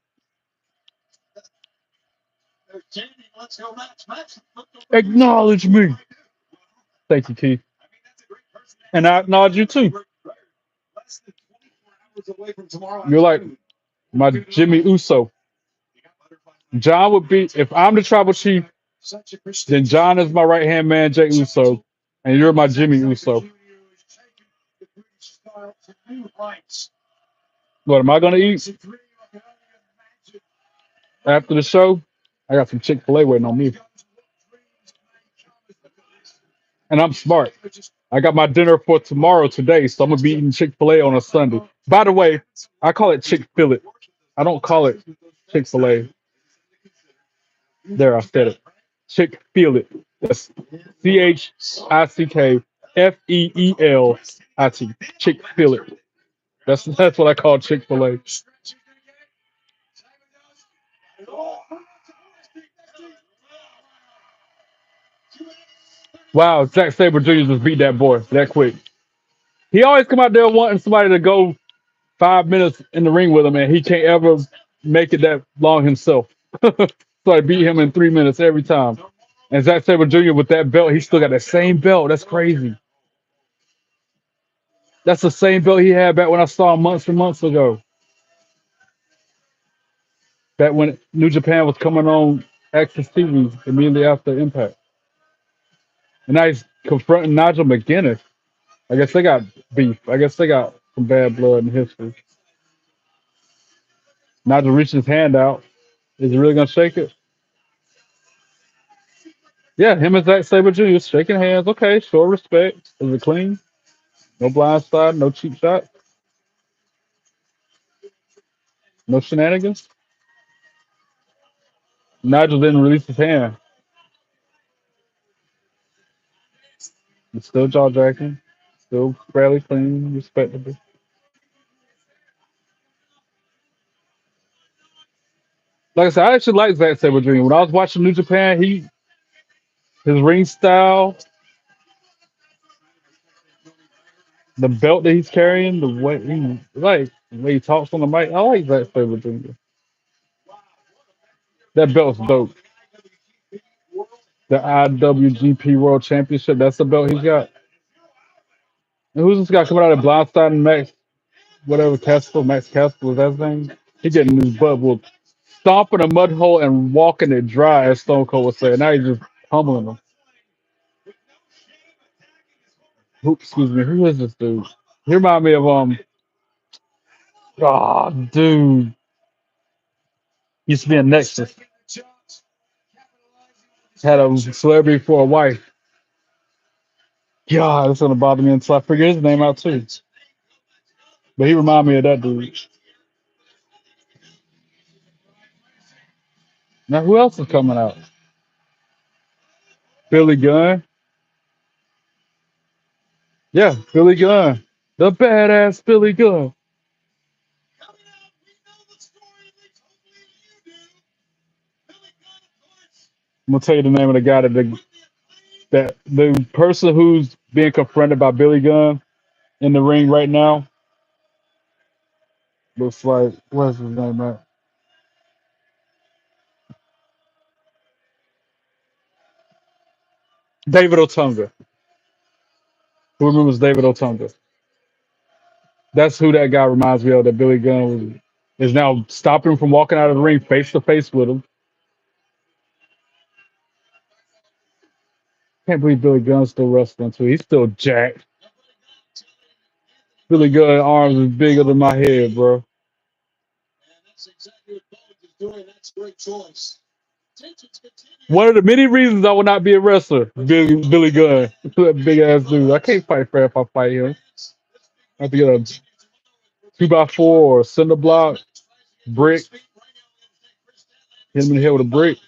Acknowledge me. Thank you, Keith. And I acknowledge you too. You're like my Jimmy Uso. John would be, if I'm the tribal chief, then John is my right hand man, Jay Uso, and you're my Jimmy Uso. What am I gonna eat after the show? I got some Chick-fil-A waiting on me. And I'm smart. I got my dinner for tomorrow today, so I'm gonna be eating Chick-fil-A on a Sunday. By the way, I call it Chick-fil-A. I don't call it Chick-fil-A. There, I said it. Chick-fil-A. That's CHICKFEELIT. Chick-fil-A. That's what I call Chick-fil-A. Wow, Zack Sabre Jr. just beat that boy that quick. He always come out there wanting somebody to go 5 minutes in the ring with him, and he can't ever make it that long himself. So I beat him in 3 minutes every time. And Zack Sabre Jr. with that belt, he still got that same belt. That's crazy. That's the same belt he had back when I saw him months and months ago. Back when New Japan was coming on Access TV immediately after Impact. And now he's confronting Nigel McGuinness. I guess they got beef. I guess they got some bad blood in history. Nigel reached his hand out. Is he really gonna shake it? Yeah, him and Zack Sabre Jr. shaking hands. Okay, show respect. Is it clean? No blind side, no cheap shot, no shenanigans. Nigel didn't release his hand. It's still jaw jacking. Still fairly clean, respectable. Like I said, I actually like Zack Sabre Jr. When I was watching New Japan, his ring style, the belt that he's carrying, the way he talks on the mic, I like Zack Sabre Jr. That belt's dope. The IWGP World Championship, that's the belt he's got. And who's this guy coming out of Blindside and Max, whatever, Max Castel, is that his name? He getting his butt whooped. Stomping a mud hole and walking it dry, as Stone Cold would say. Now he's just pummeling him. Excuse me, who is this dude? He remind me of dude. Used to be in Nexus. Had a celebrity for a wife. God, it's gonna bother me until I figure his name out too. But he remind me of that dude. Now who else is coming out? Billy Gunn. Yeah, Billy Gunn. The badass Billy Gunn. I'm gonna tell you the name of the guy that the person who's being confronted by Billy Gunn in the ring right now looks like what's his name, man? David Otunga. Who remembers David Otunga? That's who that guy reminds me of. That Billy Gunn is now stopping him from walking out of the ring face to face with him. Can't believe Billy Gunn's still wrestling too. He's still jacked. Billy Gunn arms is bigger than my head, bro. One of the many reasons I will not be a wrestler, Billy Gunn, that big ass dude. I can't fight fair if I fight him. I have to get a 2x4 or cinder block, brick, hit him in the head with a brick.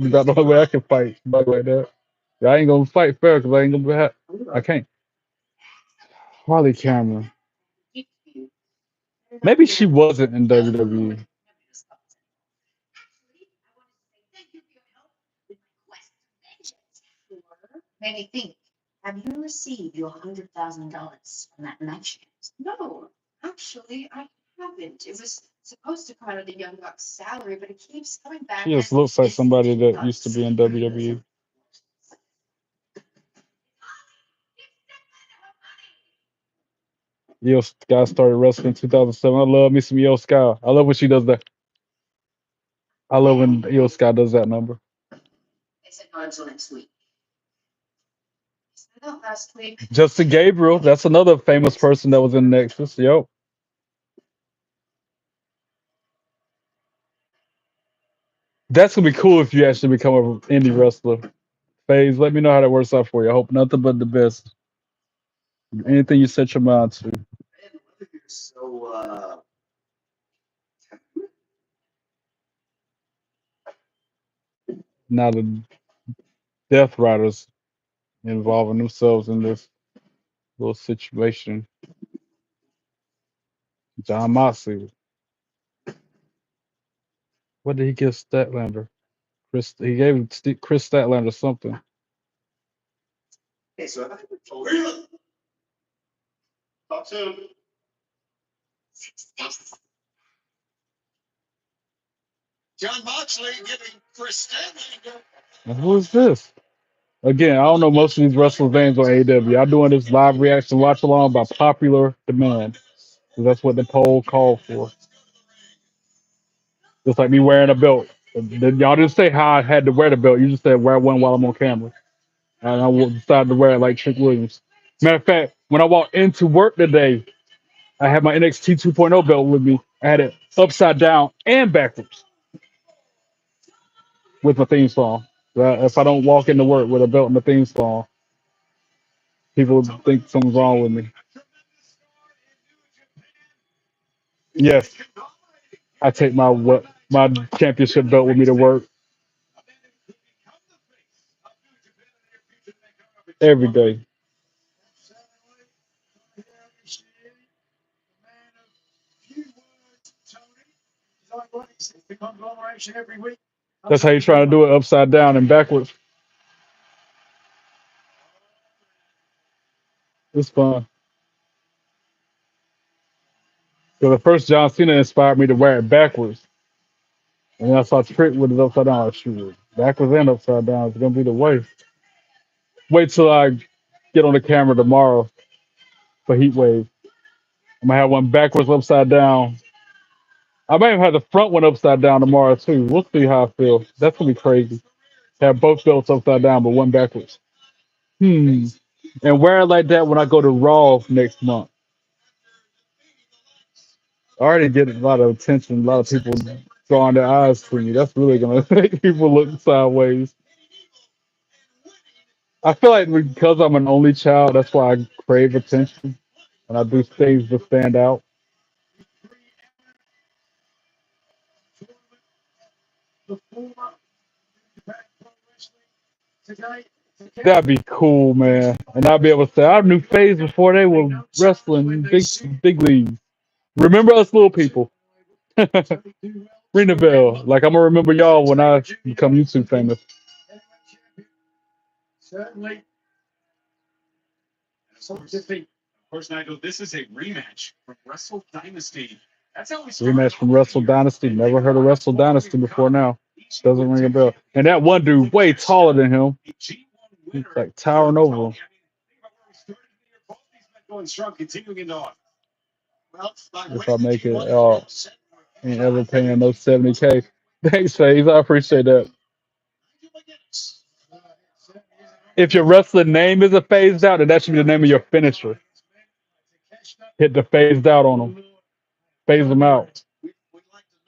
About the only way I can fight somebody like that. I ain't gonna fight fair because I ain't gonna I can't. Harley Cameron. Maybe she wasn't in WWE. She just looks like somebody that used to be in WWE. Io Sky started wrestling in 2007. I love me some Io Sky. I love when she does that. I love when Io Sky does that number. Justin Gabriel, that's another famous person that was in Nexus. Yo, that's gonna be cool if you actually become an indie wrestler. Phase, let me know how that works out for you. I hope nothing but the best. Anything you set your mind to. Now the Death Riders involving themselves in this little situation. John Moxley. What did he give Statlander? He gave Chris Statlander something. And who is this? Again, I don't know most of these wrestlers' names on AEW. I'm doing this live reaction watch along by popular demand. 'Cause that's what the poll called for. Just like me wearing a belt. Y'all didn't say how I had to wear the belt. You just said wear one while I'm on camera. And I decided to wear it like Trick Williams. Matter of fact, when I walked into work today, I had my NXT 2.0 belt with me. I had it upside down and backwards with my theme song. If I don't walk into work with a belt and a theme song, people think something's wrong with me. Yes, I take my championship belt with me to work every day. That's how you're trying to do it upside down and backwards. It's fun. So the first John Cena inspired me to wear it backwards. And then I saw Trick with it upside down. Like, shoot, backwards and upside down is gonna be the way. Wait till I get on the camera tomorrow for Heat Wave. I'm gonna have one backwards upside down. I might have the front one upside down tomorrow too. We'll see how I feel. That's gonna be crazy. Have both belts upside down, but one backwards. Hmm. And wear it like that when I go to Raw next month. I already get a lot of attention. A lot of people drawing their eyes to me. That's really gonna make people look sideways. I feel like because I'm an only child, that's why I crave attention and I do things to stand out. That'd be cool, man. And I'd be able to say I knew Phase before they were wrestling in big leagues. Remember us little people. Ring the bell. Like I'm gonna remember y'all when I become YouTube famous. Rematch from Wrestle Dynasty. Never heard of Wrestle Dynasty before now. Doesn't ring a bell. And that one dude way taller than him. He's like towering over him. If I make it, ain't ever paying no 70K. Thanks, Faze. I appreciate that. If your wrestling name is a phased out, then that should be the name of your finisher. Hit the phased out on them. Phase them out.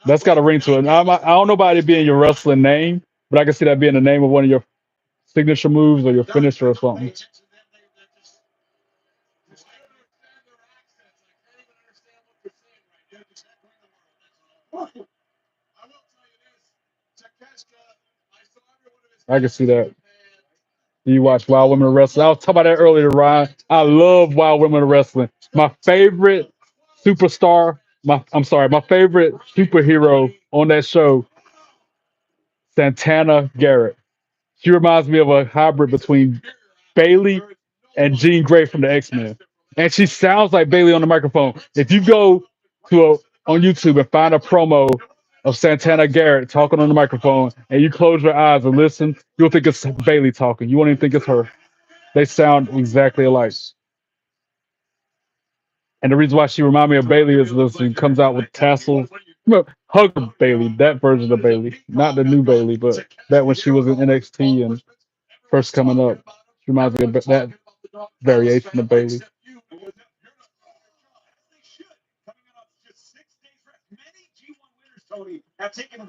That's got a ring to it. I don't know about it being your wrestling name, but I can see that being the name of one of your signature moves or your finisher or something. I can see that. You watch Wild Women of Wrestling. I was talking about that earlier, Ryan. I love Wild Women of Wrestling. My favorite superstar, my favorite superhero on that show, Santana Garrett. She reminds me of a hybrid between Bailey and Jean Grey from the X-Men. And she sounds like Bailey on the microphone. If you go on YouTube and find a promo of Santana Garrett talking on the microphone and you close your eyes and listen, you'll think it's Bailey talking. You won't even think it's her. They sound exactly alike. And the reason why she reminds me of Bailey is that she comes out with tassels. Hug Bailey, that version of Bailey, not the new Bailey, but that when she was in NXT and first coming up. She reminds me of that variation of Bailey.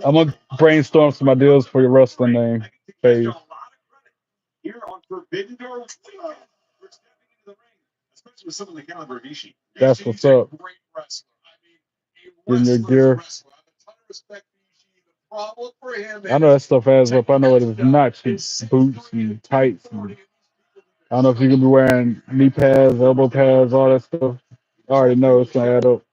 I'm gonna brainstorm some ideas for your wrestling name, Bailey. That's what's up. In your gear. I know that stuff adds up. I know it is not cheap. Boots and tights. And I don't know if you're gonna be wearing knee pads, elbow pads, all that stuff. I already know it's gonna add up.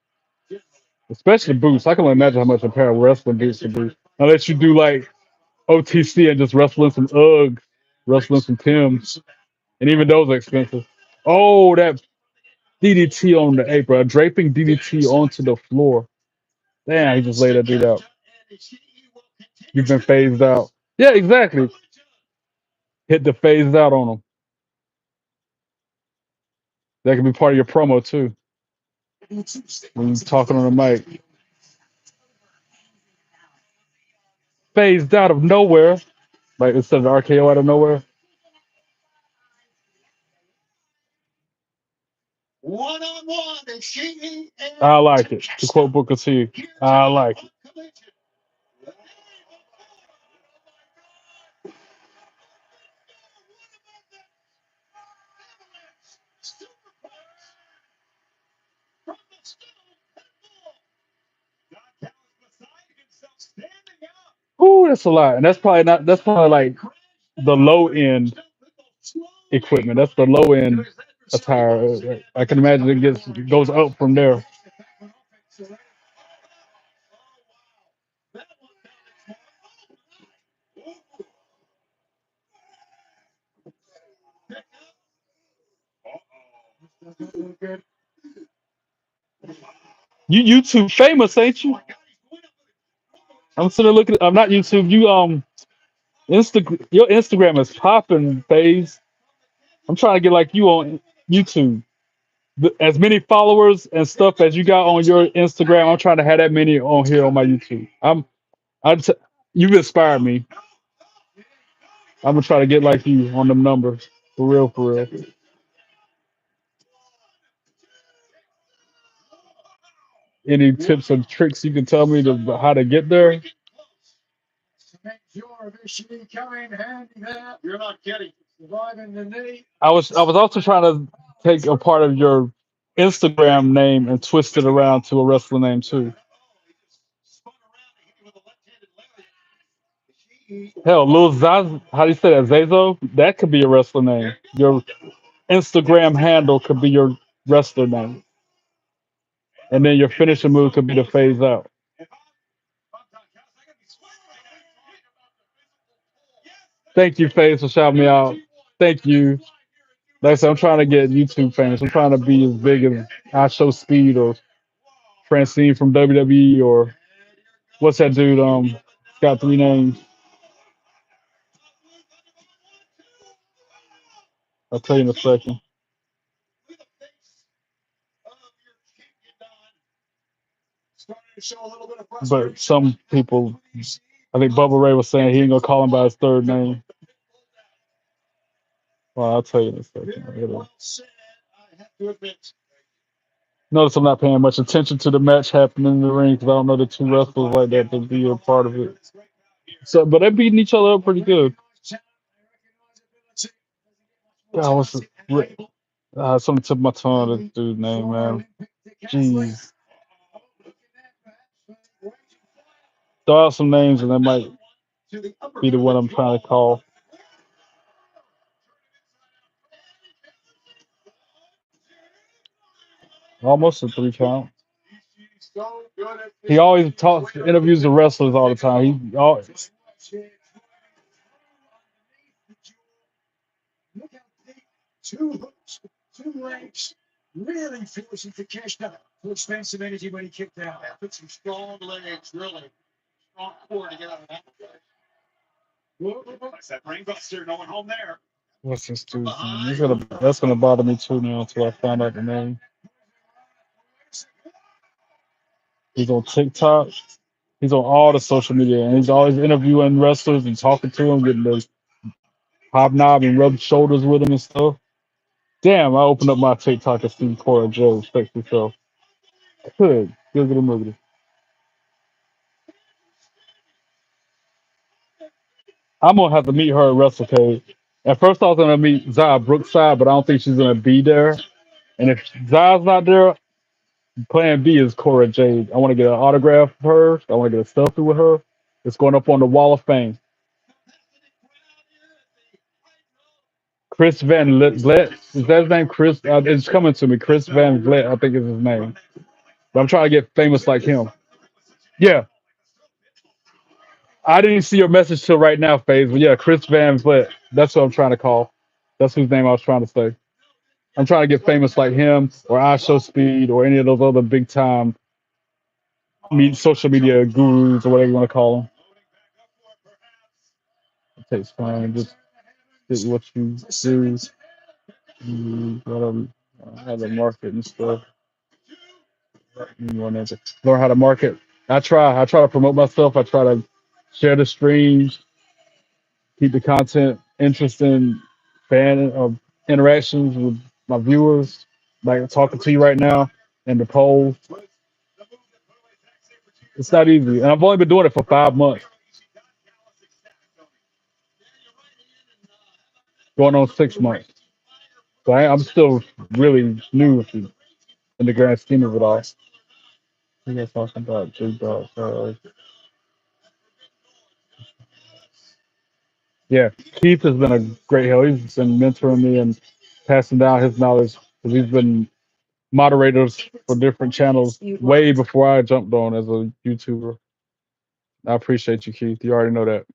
Especially boots. I can only imagine how much a pair of wrestling boots would be. Unless you do like OTC and just wrestling some Uggs, wrestling some Timbs, and even those are expensive. Oh, that DDT on the apron, a draping DDT onto the floor. Damn, he just laid that dude out. You've been phased out. Yeah, exactly. Hit the phased out on him. That can be part of your promo too. When you're talking on the mic. Phased out of nowhere. Like instead of the RKO out of nowhere. I like it. To quote Booker T, I like it. Ooh, that's a lot. And that's probably like the low end equipment. That's the low end attire. I can imagine goes up from there. You YouTube famous, ain't you? I'm sitting there looking. I'm not YouTube. You your Instagram is popping, phase. I'm trying to get like you on YouTube. As many followers and stuff as you got on your Instagram, I'm trying to have that many on here on my YouTube. You've inspired me. I'm gonna try to get like you on them numbers. For real, for real. Any tips or tricks you can tell me how to get there? I was also trying to take a part of your Instagram name and twist it around to a wrestling name too. Hell, Lil Zaz, how do you say that? Zazo? That could be your wrestler name. Your Instagram handle could be your wrestler name. And then your finishing move could be the phase out. Thank you, Phase, for shouting me out. Thank you. Like I said, I'm trying to get YouTube famous. I'm trying to be as big as I Show Speed or Francine from WWE or what's that dude? Got three names. I'll tell you in a second. But some people, I think Bubba Ray was saying he ain't gonna call him by his third name. Well, I'll tell you in a second. Notice I'm not paying much attention to the match happening in the ring because I don't know the two wrestlers like that to be a part of it. So, but they're beating each other up pretty good. God, what's the, something took my tongue. This dude's name, man. Jeez. Throw out some names and that might be the one I'm trying to call. Almost a three count. He always talks, interviews the wrestlers all the time. He always, what's this dude's name? That's gonna bother me too now until I find out the name. He's on TikTok. He's on all the social media, and he's always interviewing wrestlers and talking to them, getting the hobnob and rub shoulders with them and stuff. Damn, I opened up my TikTok and see Cora Joe fix herself. Good. Good little movie. I'm gonna have to meet her at WrestleCade. At first, I was gonna meet Zaya Brookside, but I don't think she's gonna be there. And if Zaya's not there, Plan B is Cora Jade. I want to get an autograph of her. I want to get a selfie with her. It's going up on the Wall of Fame. Chris Van Vliet. Is that his name? Chris. It's coming to me. Chris Van Vliet, I think is his name. But I'm trying to get famous like him. Yeah, I didn't see your message till right now, Faze. But yeah, Chris Van Vliet. That's what I'm trying to call. That's whose name I was trying to say. I'm trying to get famous like him or I Show Speed or any of those other big time social media gurus or whatever you want to call them. It takes time. Just do what you do. How to market and stuff. You want to learn how to market. I try to promote myself. I try to share the streams, keep the content interesting, fan interactions with my viewers, like talking to you right now, and the poll. It's not easy, and I've only been doing it for 5 months, going on 6 months. So I'm still really new in the grand scheme of it all. You guys talking about big dog? Yeah, Keith has been a great help. He's been mentoring me and passing down his knowledge because he's been moderators for different channels way before I jumped on as a YouTuber. I appreciate you, Keith. You already know that.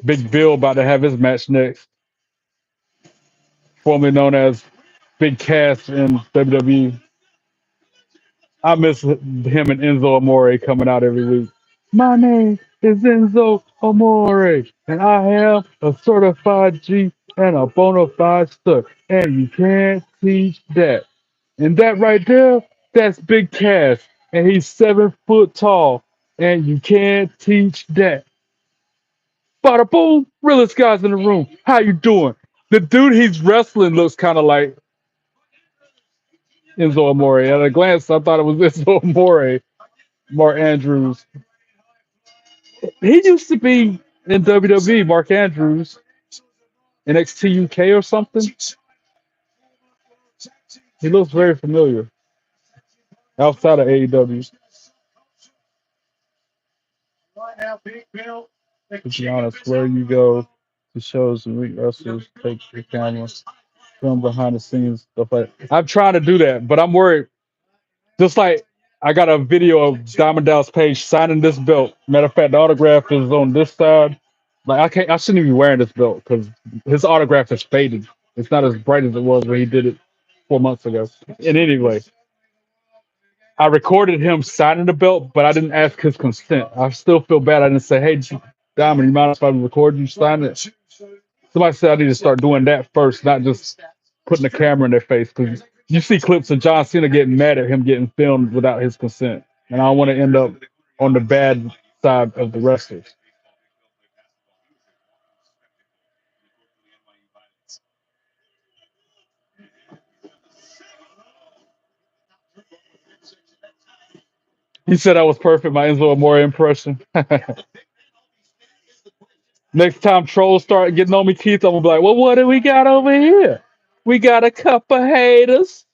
Big Bill about to have his match next, formerly known as Big Cass in WWE. I miss him and Enzo Amore coming out every week. My name is Enzo Amore, and I am a certified G and a bona fide stud, and you can't teach that. And that right there, that's Big Cass, and he's 7 foot tall, and you can't teach that. Bada boom, realest guys in the room. How you doing? The dude he's wrestling looks kind of like Enzo Amore. At a glance, I thought it was Enzo Amore, Mark Andrews. He used to be in WWE, Mark Andrews, NXT UK or something. He looks very familiar outside of AEW. To be honest, where you go to shows and meet wrestlers, take your camera, film behind the scenes stuff like. I'm trying to do that, but I'm worried. Just like I got a video of Diamond Dallas Page signing this belt. Matter of fact, the autograph is on this side. Like I shouldn't even be wearing this belt because his autograph is faded. It's not as bright as it was when he did it 4 months ago. And anyway, I recorded him signing the belt, but I didn't ask his consent. I still feel bad. I didn't say, "Hey, Diamond, you mind if I record you sign it?" Somebody said I need to start doing that first, not just putting the camera in their face. Because you see clips of John Cena getting mad at him getting filmed without his consent, and I don't want to end up on the bad side of the wrestlers. He said I was perfect. My Enzo Amore impression. Next time trolls start getting on me, Keith, I'm gonna be like, "Well, what do we got over here? We got a couple haters."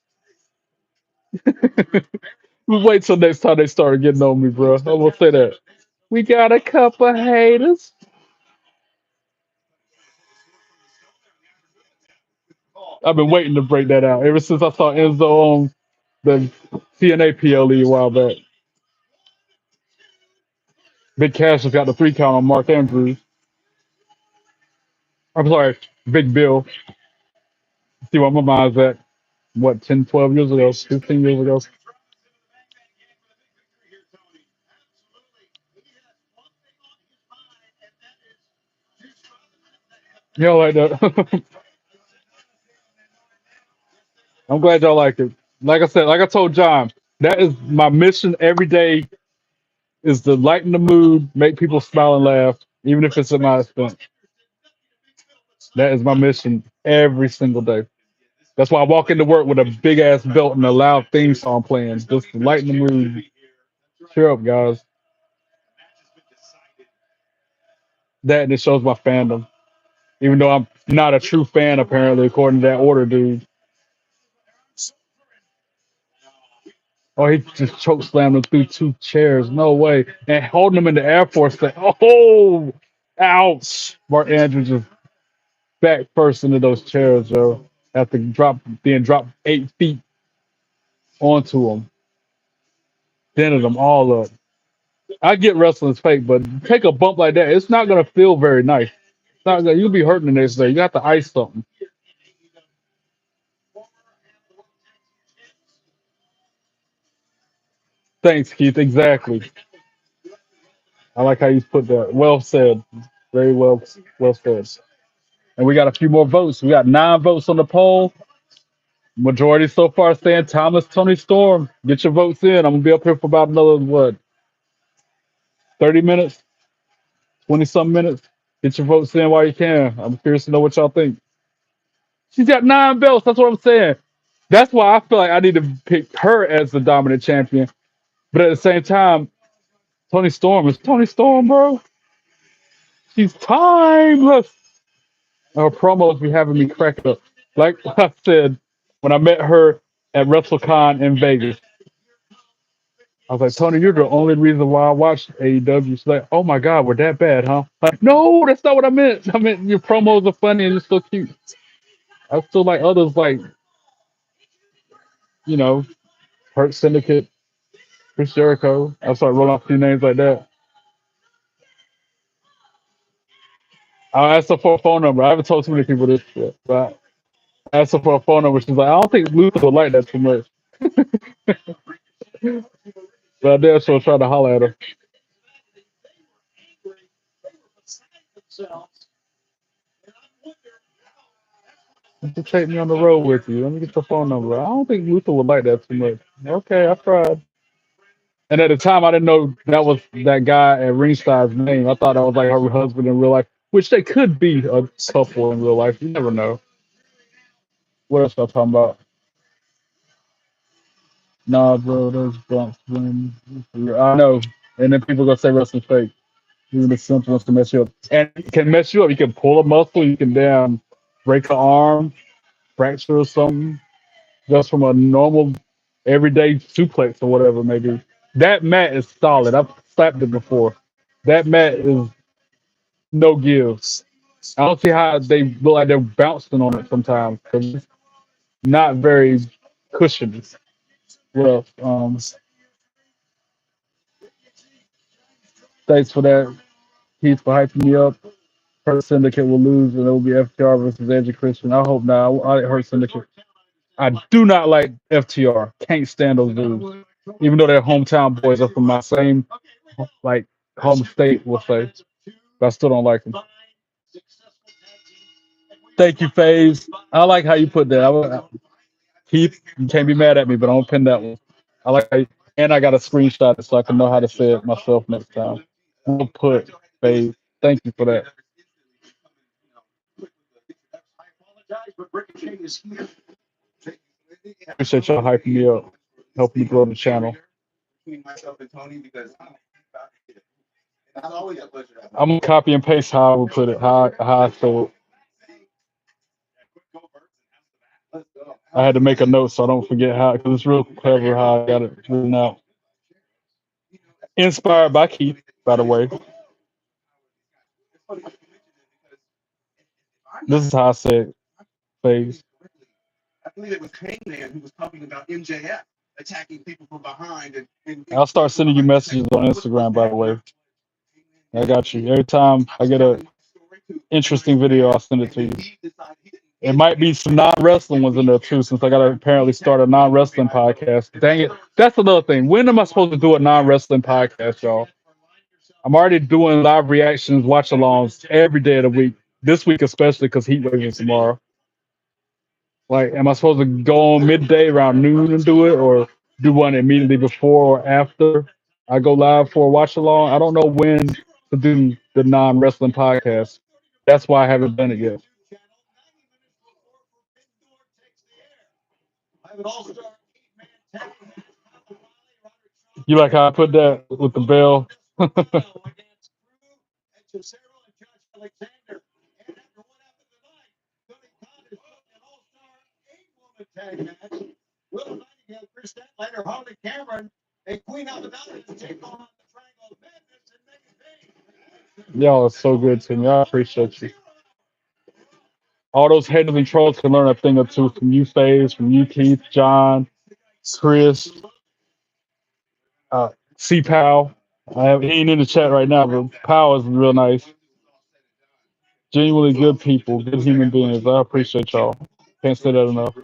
Wait till next time they start getting on me, bro. I'm gonna say that. We got a couple haters. I've been waiting to break that out ever since I saw Enzo on the TNA PLE a while back. Big Cash has got the 3 count on Mark Andrews. I'm sorry, Big Bill. See what my mind's at. What, 10, 12 years ago, 15 years ago? Yeah, like that. I'm glad y'all like it. Like I said, like I told John, that is my mission every day is to lighten the mood, make people smile and laugh, even if it's at my expense. That is my mission every single day. That's why I walk into work with a big ass belt and a loud theme song playing, just to lighten the mood. Cheer up, guys. That and it shows my fandom. Even though I'm not a true fan, apparently, according to that order, dude. Oh, he just choke slammed him through 2 chairs. No way. And holding him in the Air Force thing. Oh, ouch. Mark Andrews just back first into those chairs, Joe. After being dropped 8 feet onto him. Dented them all up. I get wrestling's fake, but take a bump like that, it's not gonna feel very nice. It's not gonna, you'll be hurting the next day. You have to ice something. Thanks, Keith. Exactly. I like how you put that. Well said. Very well said. And we got a few more votes. We got 9 votes on the poll. Majority so far saying Thomas Tony Storm. Get your votes in. I'm gonna be up here for about another 30 minutes, 20 some minutes. Get your votes in while you can. I'm curious to know what y'all think. She's got 9 belts. That's what I'm saying. That's why I feel like I need to pick her as the dominant champion. But at the same time, Tony Storm is Tony Storm, bro. She's timeless. Her promos be having me crack up. Like I said, when I met her at WrestleCon in Vegas, I was like, "Tony, you're the only reason why I watch AEW." She's like, "Oh my God, we're that bad, huh?" Like, no, that's not what I meant. I meant your promos are funny and you're so cute. I still like others like, you know, Hurt Syndicate, Chris Jericho. I started rolling off a few names like that. I asked her for a phone number. I haven't told too many people this yet, but I asked her for a phone number. She's like, "I don't think Luther would like that too much." But I did, so I tried to holler at her. You take me on the road with you. Let me get your phone number. I don't think Luther would like that too much. Okay, I tried. And at the time, I didn't know that was that guy at Ringside's name. I thought that was like her husband in real life, which they could be a couple in real life. You never know. What else am I talking about? Nah, bro, those bumps. I know. And then people gonna say wrestling's fake. Even the simple ones can mess you up. And it can mess you up. You can pull a muscle. You can damn break an arm, fracture or something. Just from a normal everyday suplex or whatever maybe. That mat is solid. I've slapped it before. That mat is no gives. I don't see how they look like they're bouncing on it sometimes because it's not very cushiony. Well, thanks for that, Keith, for hyping me up. Hurt Syndicate will lose, and it will be FTR versus Edge and Christian. I hope not. I like Hurt Syndicate. I do not like FTR. Can't stand those dudes. Even though their hometown boys are from my same like home state, we'll say. But I still don't like them. Thank you, FaZe. I like how you put that. Keith, you can't be mad at me, but I'm gonna pin that one. I like how you, and I got a screenshot it so I can know how to say it myself next time. We'll put FaZe. Thank you for that. Appreciate y'all hyping me up, helping me grow the channel. I'm gonna copy and paste how I would put it, how I say it. I had to make a note so I don't forget how, because it's real clever how I got it written out. Inspired by Keith, by the way. This is how I say it, FaZe. I'll start sending you messages on Instagram, by the way. I got you. Every time I get a interesting video, I'll send it to you. It might be some non-wrestling ones in there too, since I gotta apparently start a non-wrestling podcast. Dang it. That's another thing. When am I supposed to do a non-wrestling podcast, y'all? I'm already doing live reactions, watch alongs every day of the week. This week especially because Heat Wave is tomorrow. Like, am I supposed to go on midday around noon and do it, or do one immediately before or after I go live for a watch along? I don't know when to do the non-wrestling podcast. That's why I haven't done it yet. You like how I put that with the bell? Y'all are so good to me. I appreciate you. All those haters and trolls can learn a thing or two from you, FaZe, from you, Keith, John, Chris, C. Powell. He ain't in the chat right now, but Powell is real nice. Genuinely good people, good human beings. I appreciate y'all. Can't say that enough.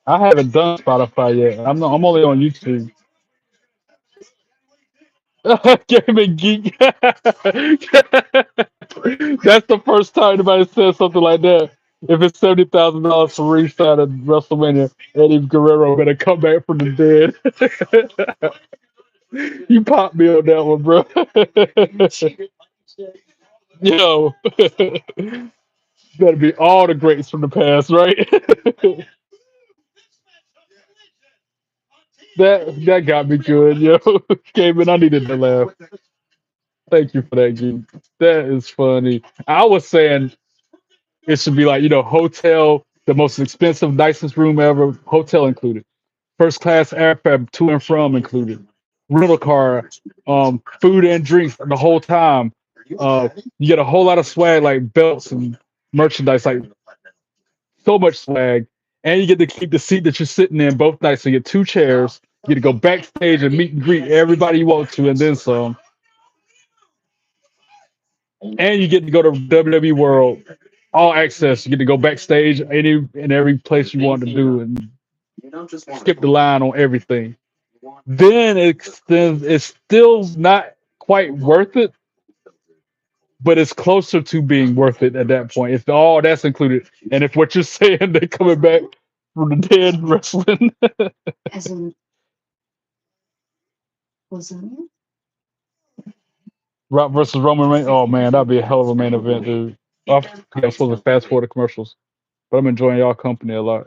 I haven't done Spotify yet. I'm only on YouTube. Gaming geek. That's the first time anybody said something like that. If it's $70,000 for restart of WrestleMania, Eddie Guerrero better come back from the dead. You popped me on that one, bro. Yo, better be all the greats from the past, right? that got me good, yo. Came in, I needed to laugh. Thank you for that, G. That is funny. I was saying it should be like, hotel, the most expensive, nicest room ever, hotel included. First class airfare to and from included. Rental car, food and drinks the whole time. You get a whole lot of swag like belts and merchandise, like so much swag. And you get to keep the seat that you're sitting in both nights. So you get two chairs. You get to go backstage and meet and greet everybody you want to, and then some. And you get to go to WWE World, all access. You get to go backstage any and every place you want to do, and skip the line on everything. Then it's still not quite worth it, but it's closer to being worth it at that point. If all that's included, and if what you're saying they're coming back from the dead wrestling, Rock versus Roman Reigns. Oh man, that'd be a hell of a main event, dude. I'm supposed to fast forward the commercials, but I'm enjoying y'all company a lot.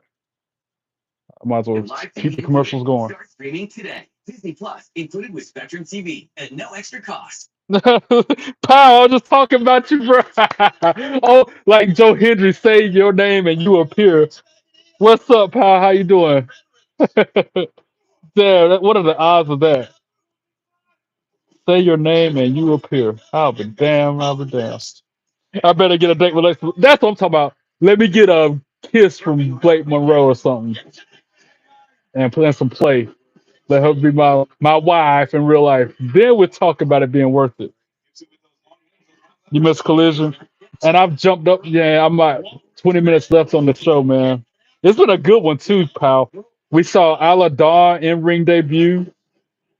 I might as well keep the commercials going. Streaming today. Disney Plus included with Spectrum TV at no extra cost. Pow, I'm just talking about you, bro. Oh, like Joe Hendry, say your name and you appear. What's up, pal? How you doing? Damn, what are the odds of that? Say your name and you appear. I'll be damn. I'll be damn. I better get a date with Lex. That's what I'm talking about. Let me get a kiss from Blake Monroe or something and play some play. Let her be my wife in real life. Then we'll talk about it being worth it. You missed Collision, and I've jumped up. Yeah, I'm like 20 minutes left on the show, man. It's been a good one too, pal. We saw Isla Dawn in ring debut.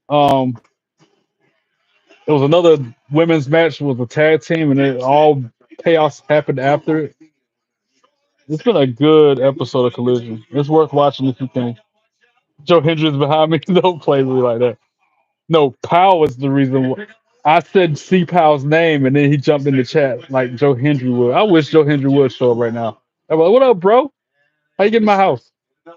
Um, it was another women's match with a tag team, and it all chaos happened after it. It's been a good episode of Collision. It's worth watching if you can. Joe Hendry's behind me. Don't play with me like that. No, Powell was the reason. I said C Powell's name, and then he jumped in the chat like Joe Hendry would. I wish Joe Hendry would show up right now. I'm like, what up, bro? How you get in my house? Yeah,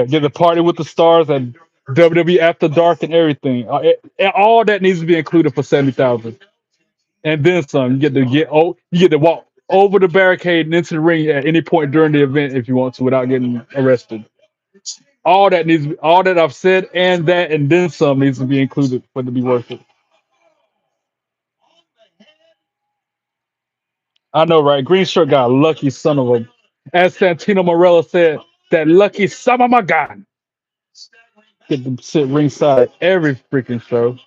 get the party with the stars and WWE After Dark and everything. And all that needs to be included for 70,000, and then some. You get to walk over the barricade and into the ring at any point during the event if you want to without getting arrested. All that I've said and then some needs to be included for it to be worth it. I know, right? Green shirt got a lucky son of a. As Santino Morella said, that lucky son of a gun. Get to sit ringside every freaking show.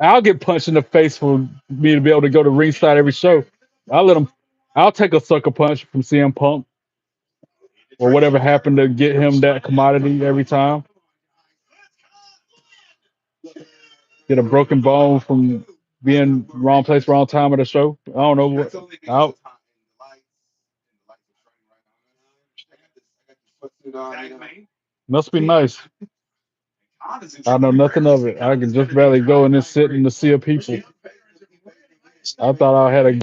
I'll get punched in the face for me to be able to go to ringside every show. I'll let him. I'll take a sucker punch from CM Punk or whatever happened to get him that commodity every time. Get a broken bone from being wrong place, wrong time at a show. I don't know what. I'll, must be nice. I know nothing of it. I can just barely go and then sit in the sea of people. I thought I had a,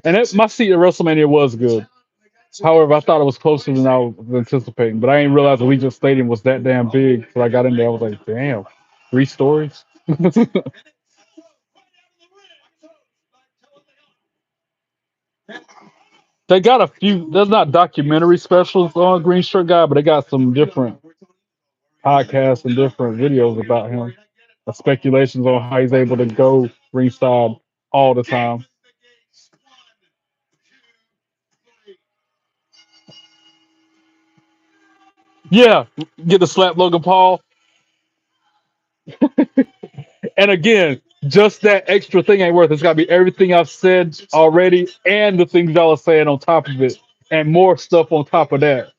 and my seat at WrestleMania was good. However, I thought it was closer than I was anticipating, but I didn't realize the Legion Stadium was that damn big. So I got in there, I was like, damn, 3 stories. They got a few. There's not documentary specials on Green Shirt Guy, but they got some different podcasts and different videos about him. Speculations on how he's able to go ringside all the time. Yeah, get to slap Logan Paul. And again, just that extra thing ain't worth it. It's got to be everything I've said already and the things y'all are saying on top of it and more stuff on top of that.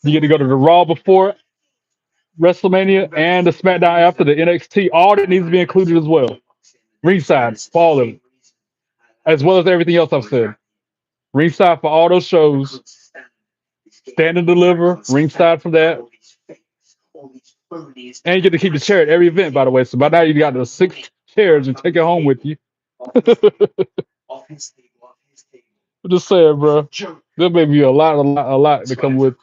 You get to go to the Raw before WrestleMania and the SmackDown after the NXT. All that needs to be included as well. Ringside for all of it, as well as everything else I've said. Ringside for all those shows. Stand and deliver. Ringside for that. And you get to keep the chair at every event, by the way. So by now you got the 6 chairs and take it home with you. I'm just saying, bro. There may be a lot to come with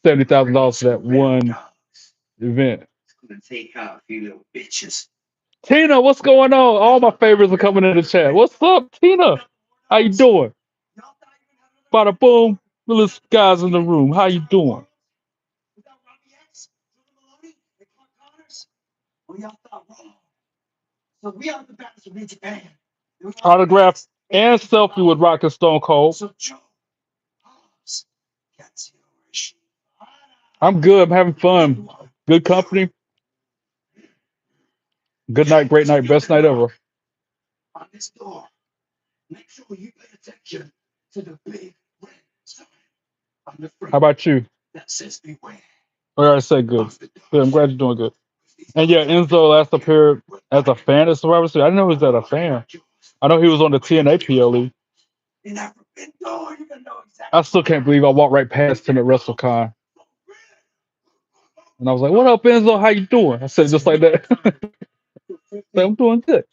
$70,000 for that one event. Tina, what's going on? All my favorites are coming in the chat. What's up, Tina? How you doing? Bada boom. Little guys in the room. How you doing? Autograph and selfie with Rock and Stone Cold. I'm good. I'm having fun. Good company. Good night, great night, best night ever. How about you? I already said good. Good. I'm glad you're doing good. And yeah, Enzo last appeared as a fan of Survivor Series. I didn't know he was a fan. I know he was on the TNA PLE. I still can't believe I walked right past him at WrestleCon. And I was like, what up, Enzo? How you doing? I said just like that. I'm doing good.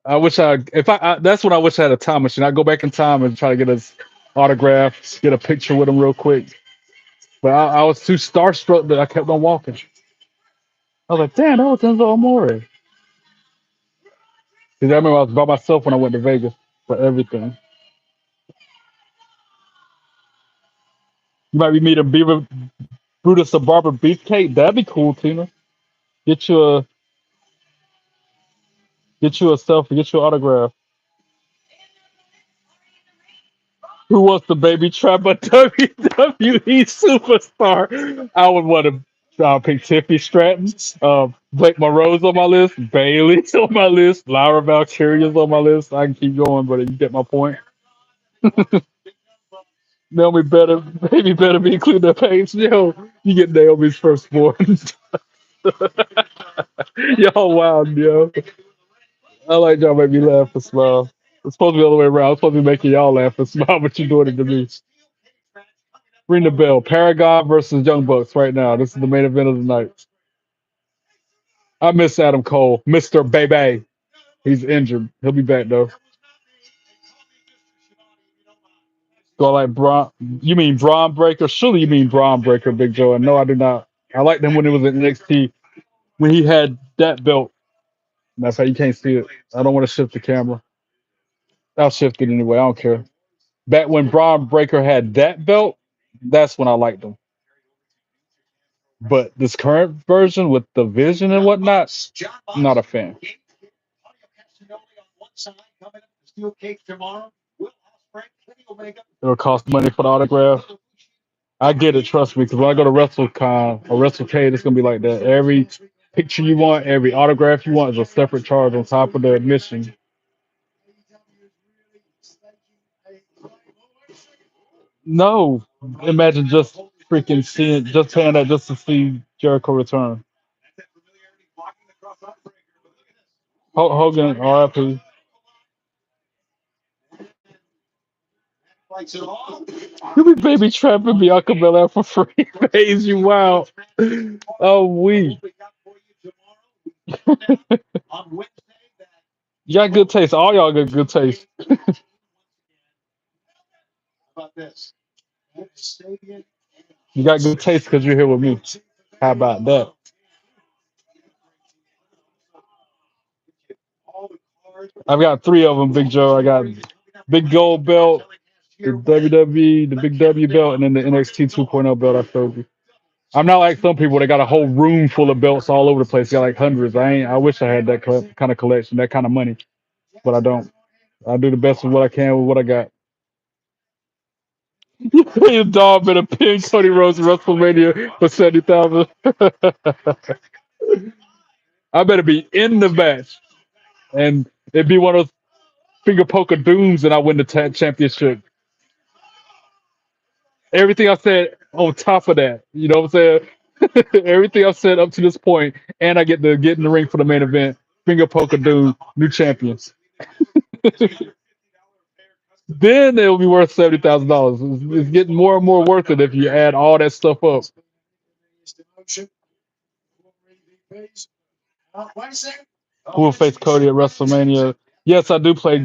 I wish that's when I wish I had a time machine. I go back in time and try to get his autograph, get a picture with him real quick. But I was too starstruck that I kept on walking. I was like, damn, that was Enzo Amore. Because I remember I was by myself when I went to Vegas for everything. You might be meeting Beaver Brutus the Barber Beefcake. That'd be cool, Tina. Get you a get you a selfie, get you an autograph. Who wants the baby trap a WWE superstar? I would want to pick Tiffany Stratton, Blake Monroe's on my list, Bailey's on my list, Laura Valkyria's on my list. I can keep going, but you get my point. Naomi better, baby better be included in the page. Yo, you get Naomi's firstborn. Y'all wild, yo. I like y'all make me laugh and smile. It's supposed to be the other way around. I'm supposed to be making y'all laugh and smile, but you're doing it to me. Ring the bell. Paragon versus Young Bucks right now. This is the main event of the night. I miss Adam Cole. Mr. Bebe. He's injured. He'll be back though. Do I like Braun? You mean Braun Breaker? Surely you mean Braun Breaker, Big Joe. And no, I do not. I liked him when he was in NXT when he had that belt. That's how you can't see it. I don't want to shift the camera. I'll shift it anyway. I don't care. Back when Braun Breaker had that belt, that's when I liked him. But this current version with the vision and whatnot, I'm not a fan. It'll cost money for the autograph. I get it, trust me, because when I go to WrestleCon or WrestleCade, it's gonna be like that. Every picture you want, every autograph you want is a separate charge on top of the admission. No, imagine just freaking seeing, just paying that just to see Jericho return. Hogan, RIP. You be baby trapping Bianca Belair for free. Pays you wild. Oh, we. You got good taste. All y'all got good taste. You got good taste because you're here with me. How about that? I've got three of them, Big Joe. I got big gold belt, the WWE, the big W belt, and then the NXT 2.0 belt I showed you. I'm not like some people that got a whole room full of belts all over the place. Got like hundreds. I ain't. I wish I had that kind of collection, that kind of money, but I don't. I do the best of what I can with what I got. His dog better pin Cody Rhodes at WrestleMania for 70,000. I better be in the match, and it'd be one of those finger poker dooms, and I win the championship. Everything I said on top of that, you know what I'm saying? Everything I've said up to this point, and I get to get in the ring for the main event. Finger poker doom, new champions. Then it'll be worth $70,000. It's getting more and more worth it if you add all that stuff up. Who will face Cody at WrestleMania? Yes, I do play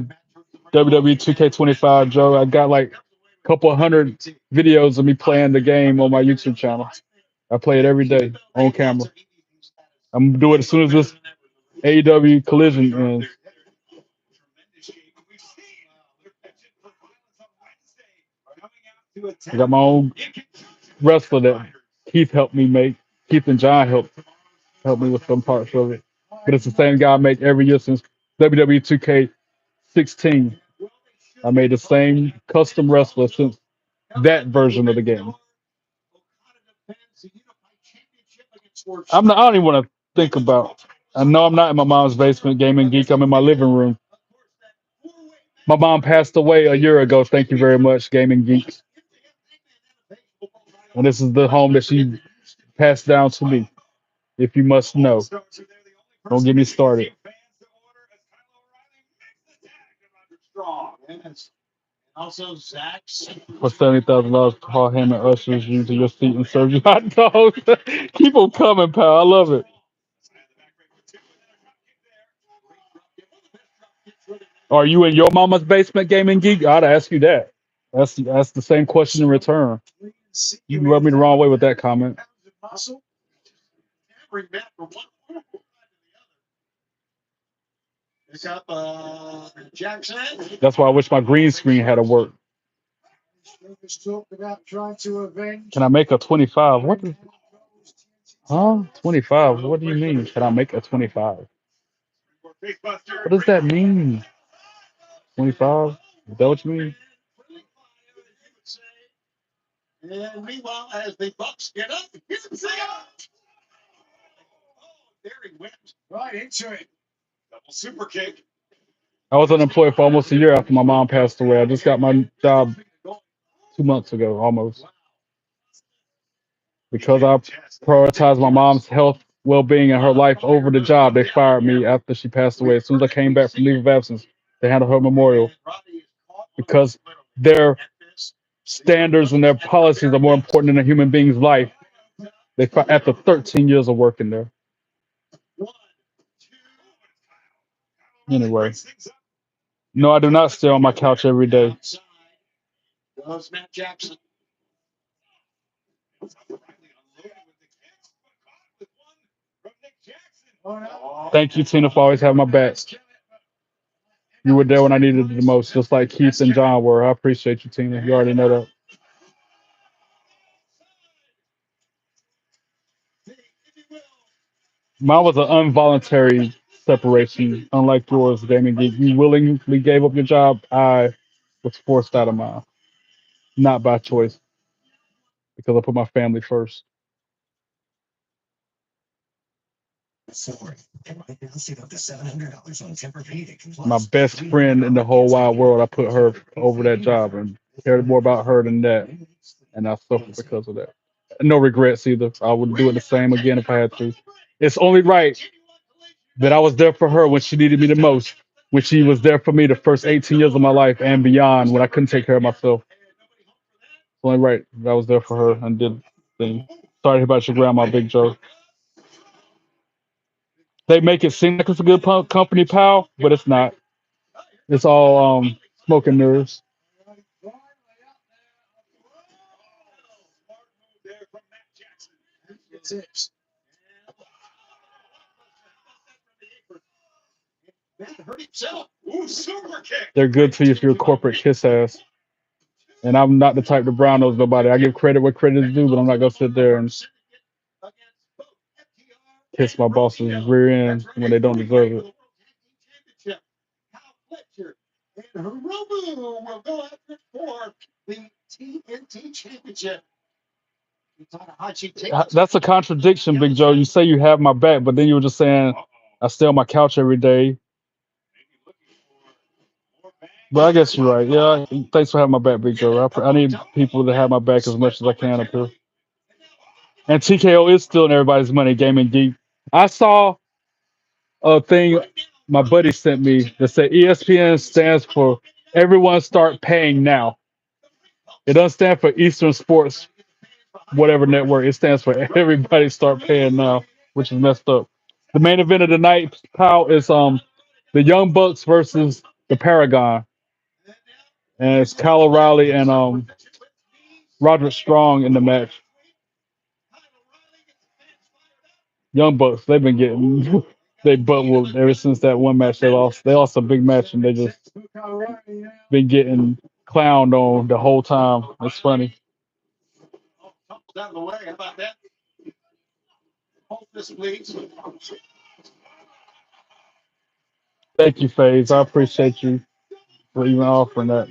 WWE 2K25, Joe. I got like a couple of hundred videos of me playing the game on my YouTube channel. I play it every day on camera. I'm gonna do it as soon as this AEW collision ends. I got my own wrestler that Keith helped me make. Keith and John helped me with some parts of it. But it's the same guy I make every year since WWE 2K16. I made the same custom wrestler since that version of the game. I don't even want to think about. I know I'm not in my mom's basement gaming geek. I'm in my living room. My mom passed away a year ago. Thank you very much, gaming geek. And this is the home that she passed down to me. If you must know, don't get me started. For $70,000, Paul Heyman ushers you to your seat and serves you hot dogs. Keep them coming, pal. I love it. Are you in your mama's basement, gaming geek? I'd ask you that. That's the same question in return. You can rub me the wrong way with that comment. That's why I wish my green screen had to work. Can I make a 25? What is, huh? 25. What do you mean? Can I make a 25? What does that mean? 25? Is that what you mean? I was unemployed for almost a year after my mom passed away. I just got my job 2 months ago, almost. Because I prioritized my mom's health, well-being, and her life over the job, they fired me after she passed away. As soon as I came back from leave of absence, they handled her memorial because their standards and their policies are more important than a human being's life. They after 13 years of working there. Anyway, no, I do not stay on my couch every day. Thank you, Tina, for always having my back. You were there when I needed it the most, just like Keith and John were. I appreciate you, Tina. You already know that. Mine was an involuntary separation, unlike yours, Damon. You willingly gave up your job. I was forced out of mine, not by choice, because I put my family first. My best friend in the whole wide world, I put her over that job and cared more about her than that. And I suffered because of that. No regrets either. I would do it the same again if I had to. It's only right that I was there for her when she needed me the most, when she was there for me the first 18 years of my life and beyond when I couldn't take care of myself. It's only right that I was there for her and did things. Sorry about your grandma, Big Joe. They make it seem like it's a good company, pal, but it's not. It's all smoke and mirrors. They're good to you if you're a corporate kiss ass. And I'm not the type to brown nose nobody. I give credit where credit is due, but I'm not gonna sit there and kiss my boss's rear end when they don't deserve it. That's a contradiction, Big Joe. You say you have my back, but then you were just saying I stay on my couch every day. But I guess you're right. Yeah, thanks for having my back, Big Joe. I need people to have my back as much as I can up here. And TKO is stealing everybody's money, Gaming Geek. I saw a thing my buddy sent me that said ESPN stands for everyone start paying now. It doesn't stand for Eastern Sports, whatever network. It stands for everybody start paying now, which is messed up. The main event of the night, pal, is the Young Bucks versus the Paragon. And it's Kyle O'Reilly and Roderick Strong in the match. Young Bucks, they've been getting they butt whooped ever since that one match they lost. They lost a big match and they just been getting clowned on the whole time. It's funny. Thank you, FaZe. I appreciate you for even offering that.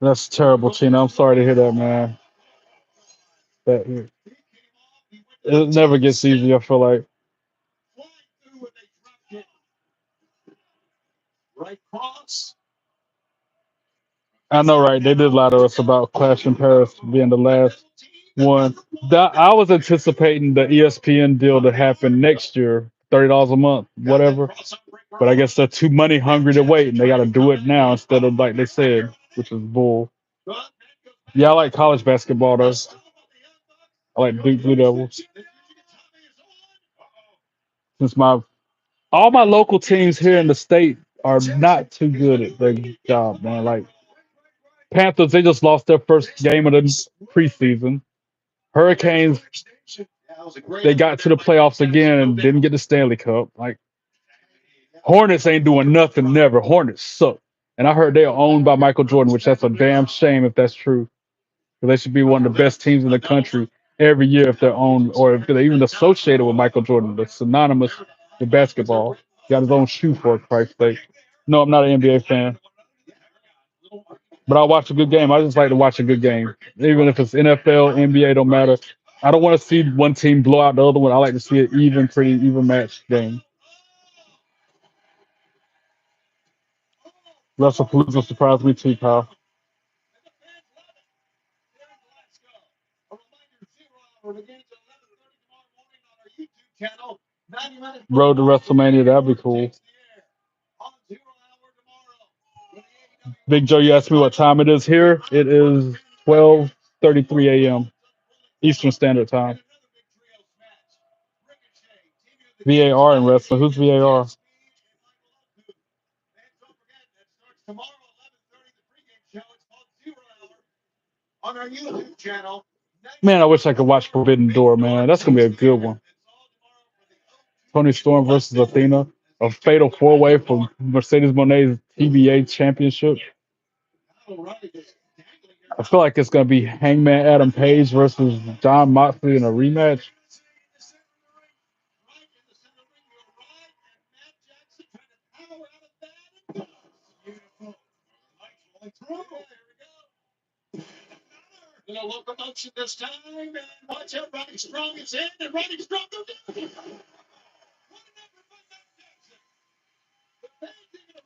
That's terrible, Tina. I'm sorry to hear that, man. That it never gets easy, I feel like. I know, right? They did lie to us about Clash in Paris being the last one. I was anticipating the ESPN deal to happen next year, $30 a month, whatever. But I guess they're too money hungry to wait, and they got to do it now instead of like they said, which is bull. Yeah, I like college basketball though. I like Duke Blue Devils. Since all my local teams here in the state are not too good at their job, man. Like Panthers, they just lost their first game of the preseason. Hurricanes, they got to the playoffs again and didn't get the Stanley Cup. Like Hornets ain't doing nothing, never. Hornets suck. And I heard they are owned by Michael Jordan, which that's a damn shame if that's true. 'Cause they should be one of the best teams in the country every year if they're owned or if they're even associated with Michael Jordan. That's synonymous with basketball. Got his own shoe for Christ's sake. No, I'm not an NBA fan, but I'll watch a good game. I just like to watch a good game, even if it's NFL, NBA, don't matter. I don't want to see one team blow out the other one. I like to see an even, pretty even match game. Russell Palooza surprised me too, Kyle. Road to WrestleMania, that'd be cool. Big Joe, you asked me what time it is here. It is 12:33 a.m. Eastern Standard Time. VAR in wrestling. Who's VAR? Man, I wish I could watch Forbidden Door, man. That's gonna be a good one. Tony Storm versus Athena. A fatal four-way for Mercedes Monet's TBA championship. I feel like it's gonna be Hangman Adam Page versus John Moxley in a rematch.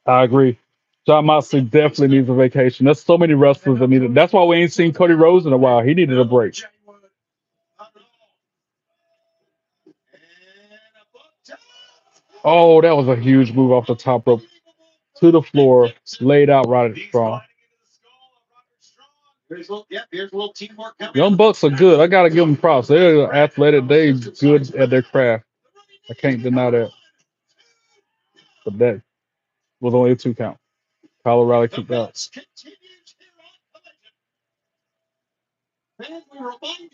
I agree. John Moxley definitely needs a vacation. There's so many wrestlers that need it. That's why we ain't seen Cody Rhodes in a while. He needed a break. Oh, that was a huge move off the top rope to the floor, laid out right at strong. Young Bucks are good. I gotta give them props. They're athletic. They good at their craft. I can't deny that. But that was only a 2 count. Colorado kicked out.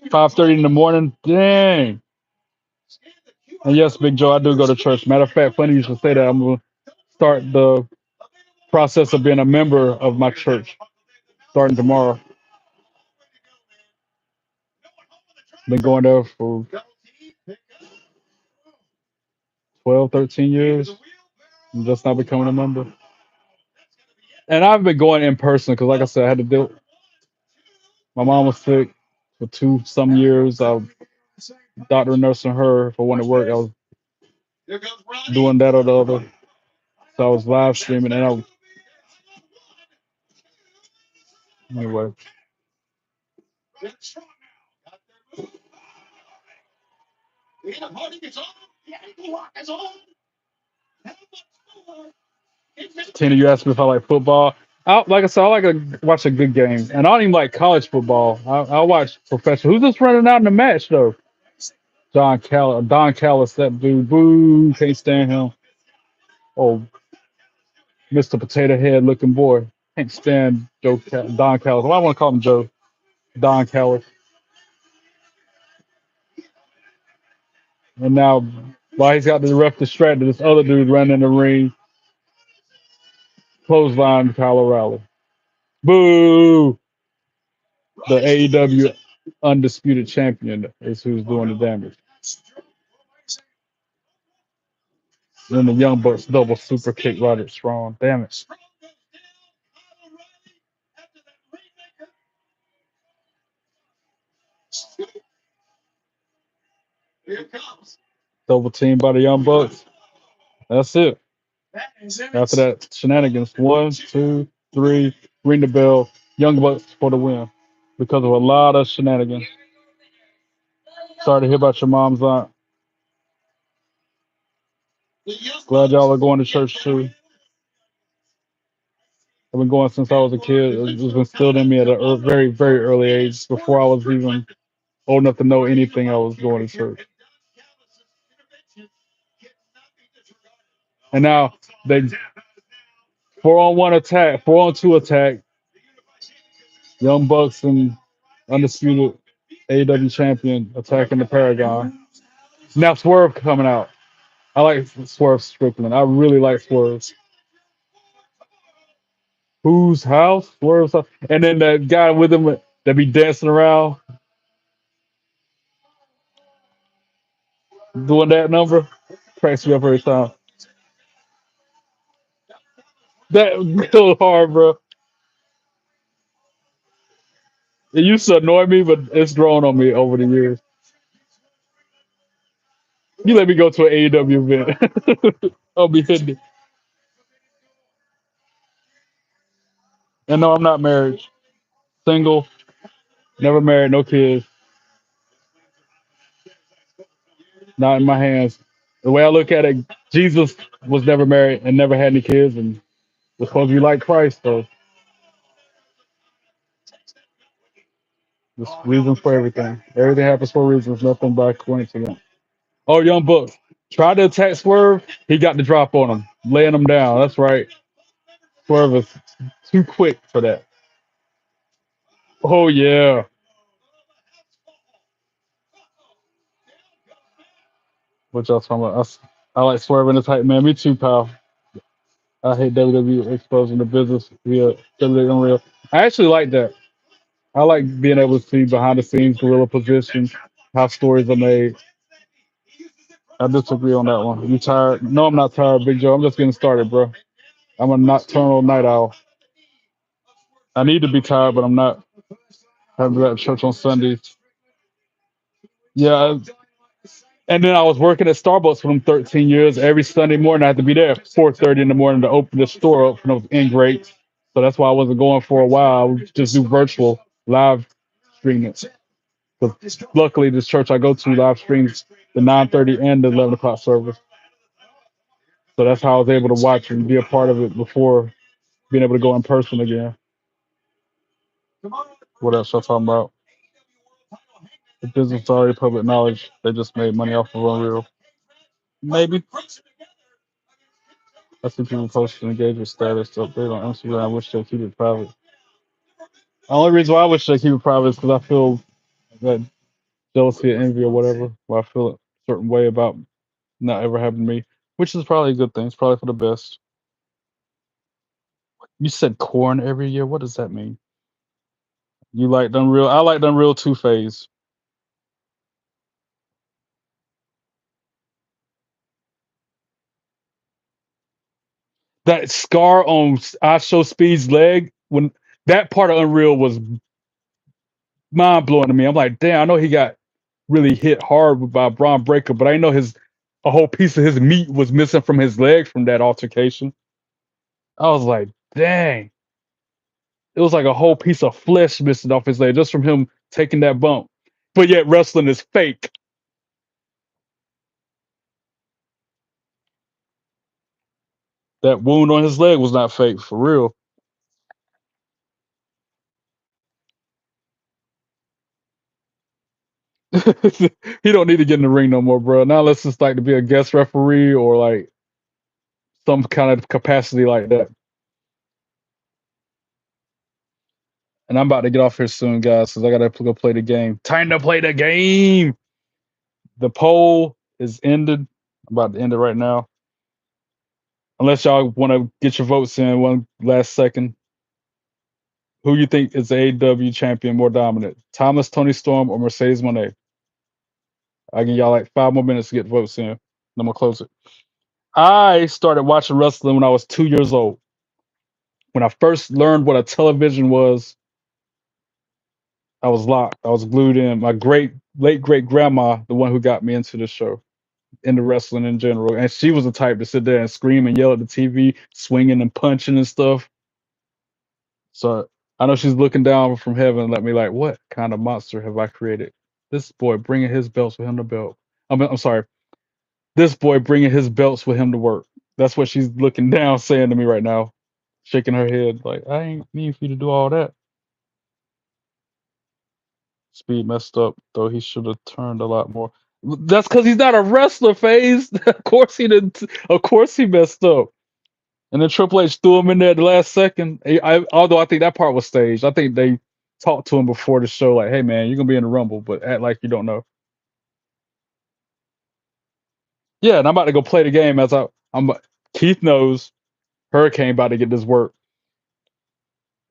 5:30 in the morning. Dang. And yes, Big Joe, I do go to church. Matter of fact, funny you should say that. I'm gonna start the process of being a member of my church starting tomorrow. Been going there for 12, 13 years. I'm just not becoming a member. And I've been going in person because, like I said, I had to deal. My mom was sick for some years. I was doctor and nursing her for when it worked. I was doing that or the other. So I was live streaming and anyway. Tina, you asked me if I like football. Like I said, I like to watch a good game, and I don't even like college football. I watch professional. Who's just running out in the match though? Don Callis, that dude. Boo, can't stand him. Oh, Mr. Potato Head looking boy. Can't stand Don Callis. Well, I want to call him Joe. Don Callis. And now, while he's got the ref distracted, this other dude running in the ring, clothesline Kyle O'Reilly. Boo! The AEW undisputed champion is who's doing the damage. Then the Young Bucks double super kick right at Strong. Damn it. Double team by the Young Bucks. That's it. After that, shenanigans. 1, 2, 3. Ring the bell. Young Bucks for the win. Because of a lot of shenanigans. Sorry to hear about your mom's aunt. Glad y'all are going to church too. I've been going since I was a kid. It was instilled in me at a very, very early age. Before I was even old enough to know anything, I was going to church. And now they 4-on-1 attack, 4-on-2 attack, Young Bucks and undisputed AEW champion attacking the Paragon. Now Swerve coming out. I like Swerve Strickland. I really like Swerve. Whose house? Swerve's house. And then that guy with him that be dancing around doing that number cracks me up every time. That go hard, bro. It used to annoy me, but it's grown on me over the years. You let me go to an AEW event. I'll be hitting it. And no, I'm not married. Single, never married, no kids, not in my hands. The way I look at it, Jesus was never married and never had any kids and was supposed to be like Christ, so there's reasons for everything. Everything happens for reasons, nothing by coincidence. Oh, Young Bucks. Tried to attack Swerve, he got the drop on him, laying him down. That's right. Swerve is too quick for that. Oh yeah. What y'all talking about? I like Swerve in the type man. Me too, pal. I hate WWE exposing the business via WWE Unreal. I actually like that. I like being able to see behind the scenes guerrilla positions, how stories are made. I disagree on that one. You tired? No, I'm not tired, Big Joe. I'm just getting started, bro. I'm a nocturnal night owl. I need to be tired, but I'm not. I have to be at church on Sundays. Yeah, and then I was working at Starbucks for them 13 years. Every Sunday morning, I had to be there at 4:30 in the morning to open the store up for those in greats. So that's why I wasn't going for a while. I would just do virtual live streaming. 'Cause luckily, this church I go to live streams the 9:30 and the 11 o'clock service. So that's how I was able to watch and be a part of it before being able to go in person again. What else y'all talking about? The business is already public knowledge. They just made money off of Unreal. Maybe. I see people posting engagement status update on Instagram. I wish they keep it private. The only reason why I wish they keep it private is because I feel that jealousy or envy or whatever, where I feel a certain way about not ever having me, which is probably a good thing. It's probably for the best. You said corn every year. What does that mean? You like Unreal? I like Unreal Two Phase. That scar on I Show Speed's leg when that part of Unreal was mind blowing to me. I'm like, damn, I know he got really hit hard by Braun Breaker, but I know his a whole piece of his meat was missing from his leg from that altercation. I was like, dang, it was like a whole piece of flesh missing off his leg just from him taking that bump. But yet wrestling is fake. That wound on his leg was not fake for real. He don't need to get in the ring no more, bro. Now let's just like to be a guest referee or like some kind of capacity like that. And I'm about to get off here soon, guys, because I gotta go play the game. Time to play the game. The poll is ended. I'm about to end it right now. Unless y'all want to get your votes in one last second. Who you think is the AEW champion more dominant? Thomas Tony Storm or Mercedes Moné? I give y'all like 5 more minutes to get votes in. I'm gonna close it. I started watching wrestling when I was 2 years old. When I first learned what a television was, I was locked. I was glued in. My late great grandma, the one who got me into the show, into wrestling in general, and she was the type to sit there and scream and yell at the TV, swinging and punching and stuff. So I know she's looking down from heaven at me like, what kind of monster have I created? This boy bringing his belts with him to belt. I'm sorry. This boy bringing his belts with him to work. That's what she's looking down saying to me right now, shaking her head like, I ain't mean for you to do all that. Speed messed up, though he should have turned a lot more. That's because he's not a wrestler, phase. Of course he didn't. Of course he messed up. And then Triple H threw him in there at the last second. Although I think that part was staged. I think they talked to him before the show, like, "Hey man, you're gonna be in the Rumble, but act like you don't know." Yeah, and I'm about to go play the game as I'm. Keith knows Hurricane about to get this work.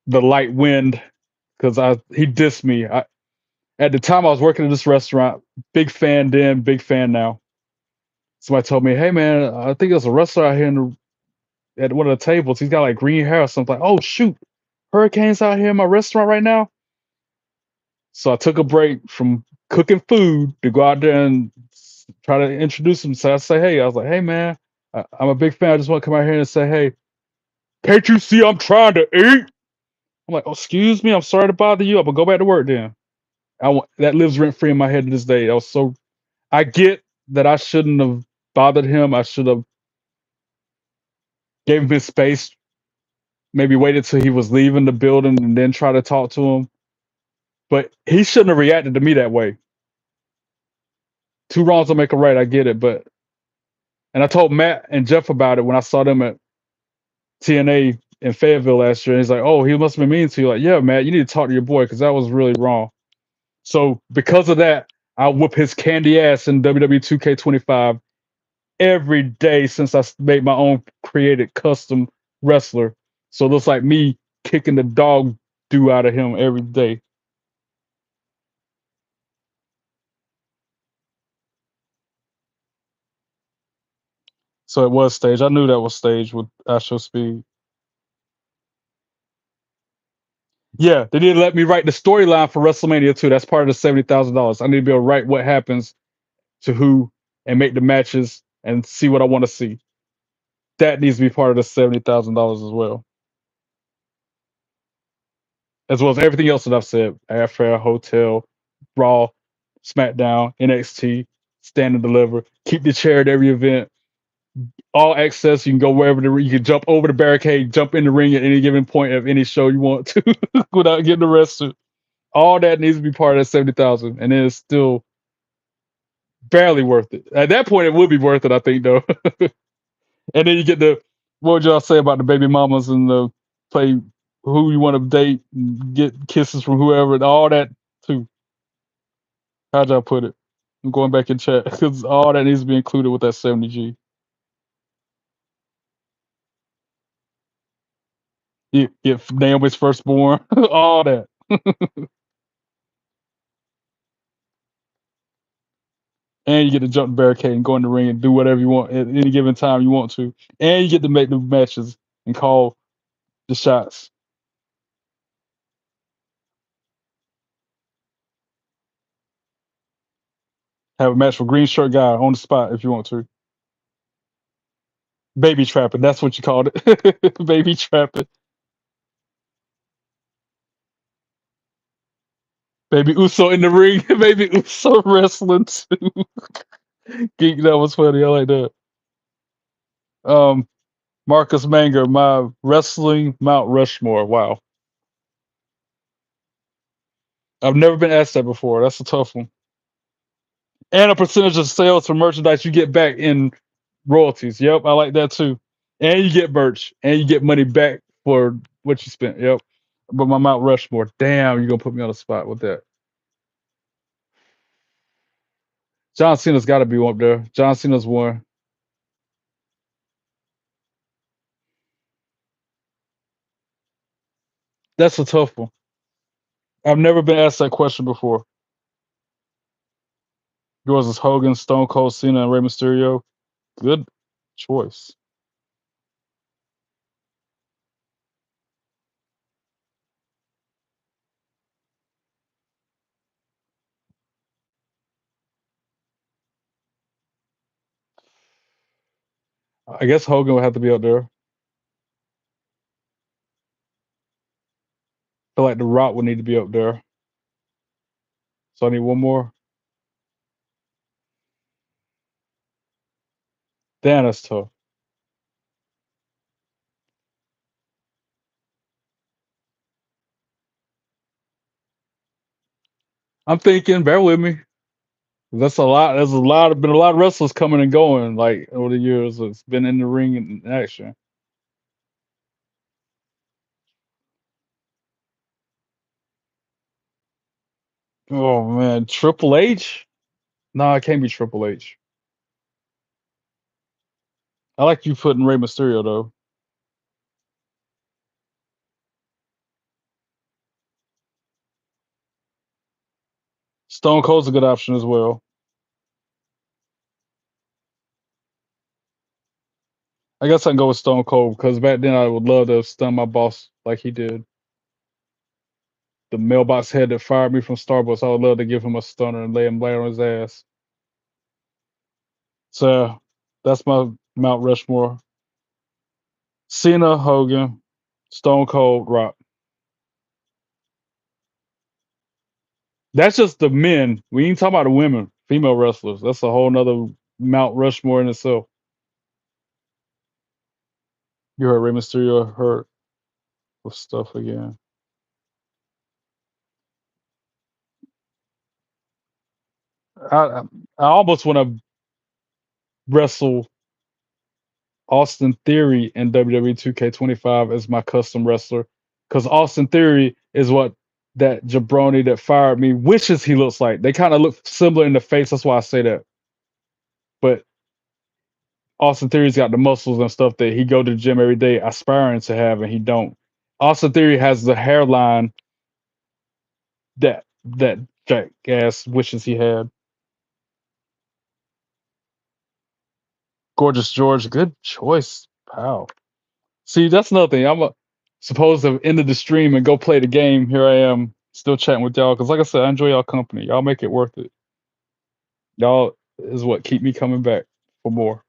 The light wind, because I he dissed me. At the time I was working at this restaurant. Big fan then, big fan now. Somebody told me, "Hey man, I think there's a wrestler out here at one of the tables. He's got like green hair or something." Like, oh shoot, Hurricane's out here in my restaurant right now. So I took a break from cooking food to go out there and try to introduce him. So I say, hey, I was like, hey man, I'm a big fan. I just want to come out here and say, hey, can't you see I'm trying to eat? I'm like, oh, excuse me, I'm sorry to bother you. I'm gonna go back to work then. That lives rent free in my head to this day. I get that I shouldn't have bothered him. I should have gave him his space. Maybe waited till he was leaving the building and then try to talk to him. But he shouldn't have reacted to me that way. Two wrongs don't make a right. I get it, but and I told Matt and Jeff about it when I saw them at TNA in Fayetteville last year. And he's like, "Oh, he must have been mean to you." Like, yeah, Matt, you need to talk to your boy because that was really wrong. So because of that, I'll whoop his candy ass in WWE 2K25 every day since I made my own created custom wrestler. So it looks like me kicking the dog do out of him every day. So it was staged. I knew that was staged with Astro Speed. Yeah, they need to let me write the storyline for WrestleMania 2. That's part of the $70,000. I need to be able to write what happens to who and make the matches and see what I want to see. That needs to be part of the $70,000 as well, as well as everything else that I've said: airfare, hotel, Raw, SmackDown, NXT, stand and deliver, keep the chair at every event, all access. You can go wherever you can jump over the barricade, jump in the ring at any given point of any show you want to without getting arrested. All that needs to be part of that 70,000, and then it's still barely worth it. At that point, it would be worth it, I think, though. And then you get the what would y'all say about the baby mamas and the play who you want to date, and get kisses from whoever, and all that too. How'd y'all put it? I'm going back in chat because all that needs to be included with that 70G. Get Naomi's firstborn, all that. And you get to jump the barricade and go in the ring and do whatever you want at any given time you want to. And you get to make the matches and call the shots. Have a match for green shirt guy on the spot if you want to. Baby trapping, that's what you called it. Baby trapping. Baby Uso in the ring. Baby Uso wrestling too. Geek, that was funny. I like that. Um, Marcus Manger, my wrestling Mount Rushmore. Wow. I've never been asked that before. That's a tough one. And a percentage of sales for merchandise you get back in royalties. Yep, I like that too. And you get merch. And you get money back for what you spent. Yep. But my Mount Rushmore. Damn, you're gonna put me on the spot with that. John Cena's gotta be up there. John Cena's one. That's a tough one. I've never been asked that question before. Yours is Hogan, Stone Cold, Cena, and Rey Mysterio. Good choice. I guess Hogan would have to be up there. I feel like The Rock would need to be up there. So I need one more. Damn, that's tough. I'm thinking, bear with me. That's a lot. There's been a lot of wrestlers coming and going like over the years. It's been in the ring and in action. Oh man, Triple H? No, it can't be Triple H. I like you putting Rey Mysterio though. Stone Cold's a good option as well. I guess I can go with Stone Cold because back then I would love to stun my boss like he did. The mailbox head that fired me from Starbucks, I would love to give him a stunner and lay him right on his ass. So that's my Mount Rushmore. Cena, Hogan, Stone Cold, Rock. That's just the men. We ain't talking about the women, female wrestlers. That's a whole nother Mount Rushmore in itself. You heard Rey Mysterio hurt with stuff again. I I almost want to wrestle Austin Theory in WWE 2K25 as my custom wrestler because Austin Theory is what that jabroni that fired me wishes he looks like. They kind of look similar in the face. That's why I say that. But Austin Theory's got the muscles and stuff that he go to the gym every day aspiring to have, and he don't. Austin Theory has the hairline that jackass wishes he had. Gorgeous George, good choice, pal. See, that's another thing. Supposed to have ended the stream and go play the game. Here I am, still chatting with y'all. Because, like I said, I enjoy y'all company. Y'all make it worth it. Y'all is what keep me coming back for more.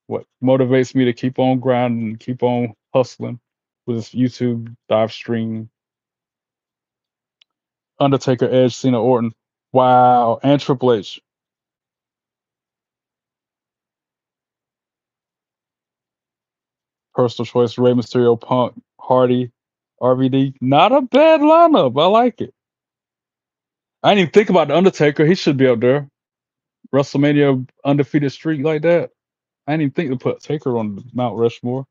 What motivates me to keep on grinding and keep on hustling with this YouTube live stream. Undertaker, Edge, Cena, Orton. Wow, and Triple H. Personal choice: Rey Mysterio, Punk, Hardy, RVD. Not a bad lineup. I like it. I didn't even think about the Undertaker. He should be up there. WrestleMania undefeated streak like that. I didn't even think to put Taker on Mount Rushmore.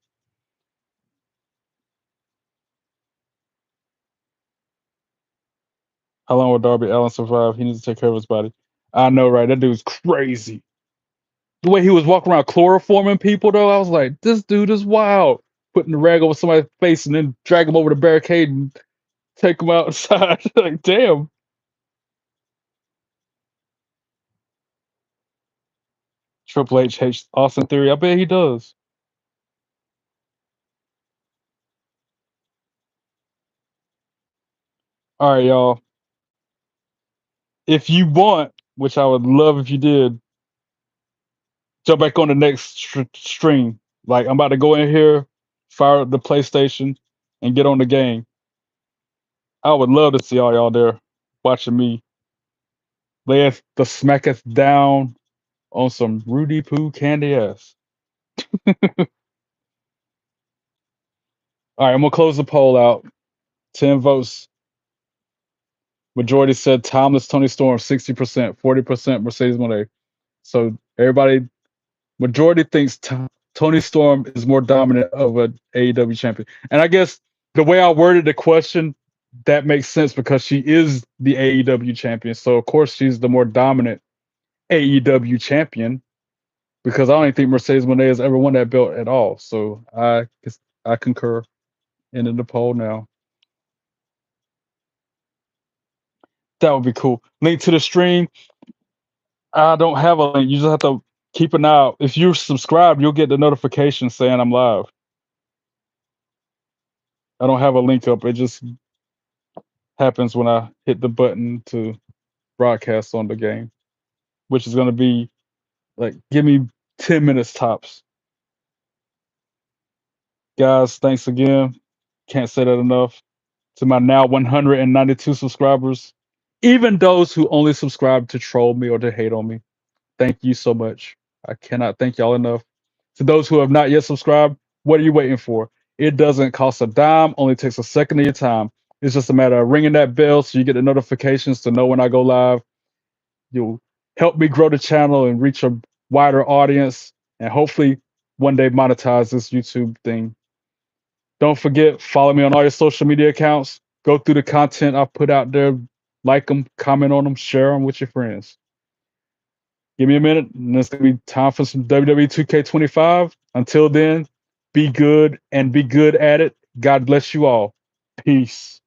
How long will Darby Allin survive? He needs to take care of his body. I know, right? That dude's crazy. The way he was walking around chloroforming people, though, I was like, this dude is wild. Putting the rag over somebody's face and then drag him over the barricade and take him outside. Like, damn. Triple H hates Austin Theory. I bet he does. All right, y'all. If you want, which I would love if you did, jump back on the next stream. Like, I'm about to go in here, fire up the PlayStation, and get on the game. I would love to see all y'all there watching me lay the smacketh down on some Rudy Poo candy ass. All right, I'm gonna close the poll out. 10 votes. Majority said timeless Tony Storm, 60%, 40% Mercedes Monet. So everybody, majority thinks Tony Storm is more dominant of an AEW champion. And I guess the way I worded the question, that makes sense because she is the AEW champion. So of course she's the more dominant AEW champion because I don't even think Mercedes Monet has ever won that belt at all. So I concur. Ending the poll now. That would be cool. Link to the stream. I don't have a link. You just have to keep an eye out. If you're subscribed, you'll get the notification saying I'm live. I don't have a link up. It just happens when I hit the button to broadcast on the game, which is going to be like, give me 10 minutes tops. Guys, thanks again. Can't say that enough. To my now 192 subscribers, even those who only subscribe to troll me or to hate on me, thank you so much. I cannot thank y'all enough. To those who have not yet subscribed, what are you waiting for? It doesn't cost a dime, only takes a second of your time. It's just a matter of ringing that bell so you get the notifications to know when I go live. You'll Help me grow the channel and reach a wider audience, and hopefully one day monetize this YouTube thing. Don't forget, follow me on all your social media accounts. Go through the content I put out there, like them, comment on them, share them with your friends. Give me a minute, and it's gonna be time for some WWE 2K25. Until then, be good and be good at it. God bless you all. Peace.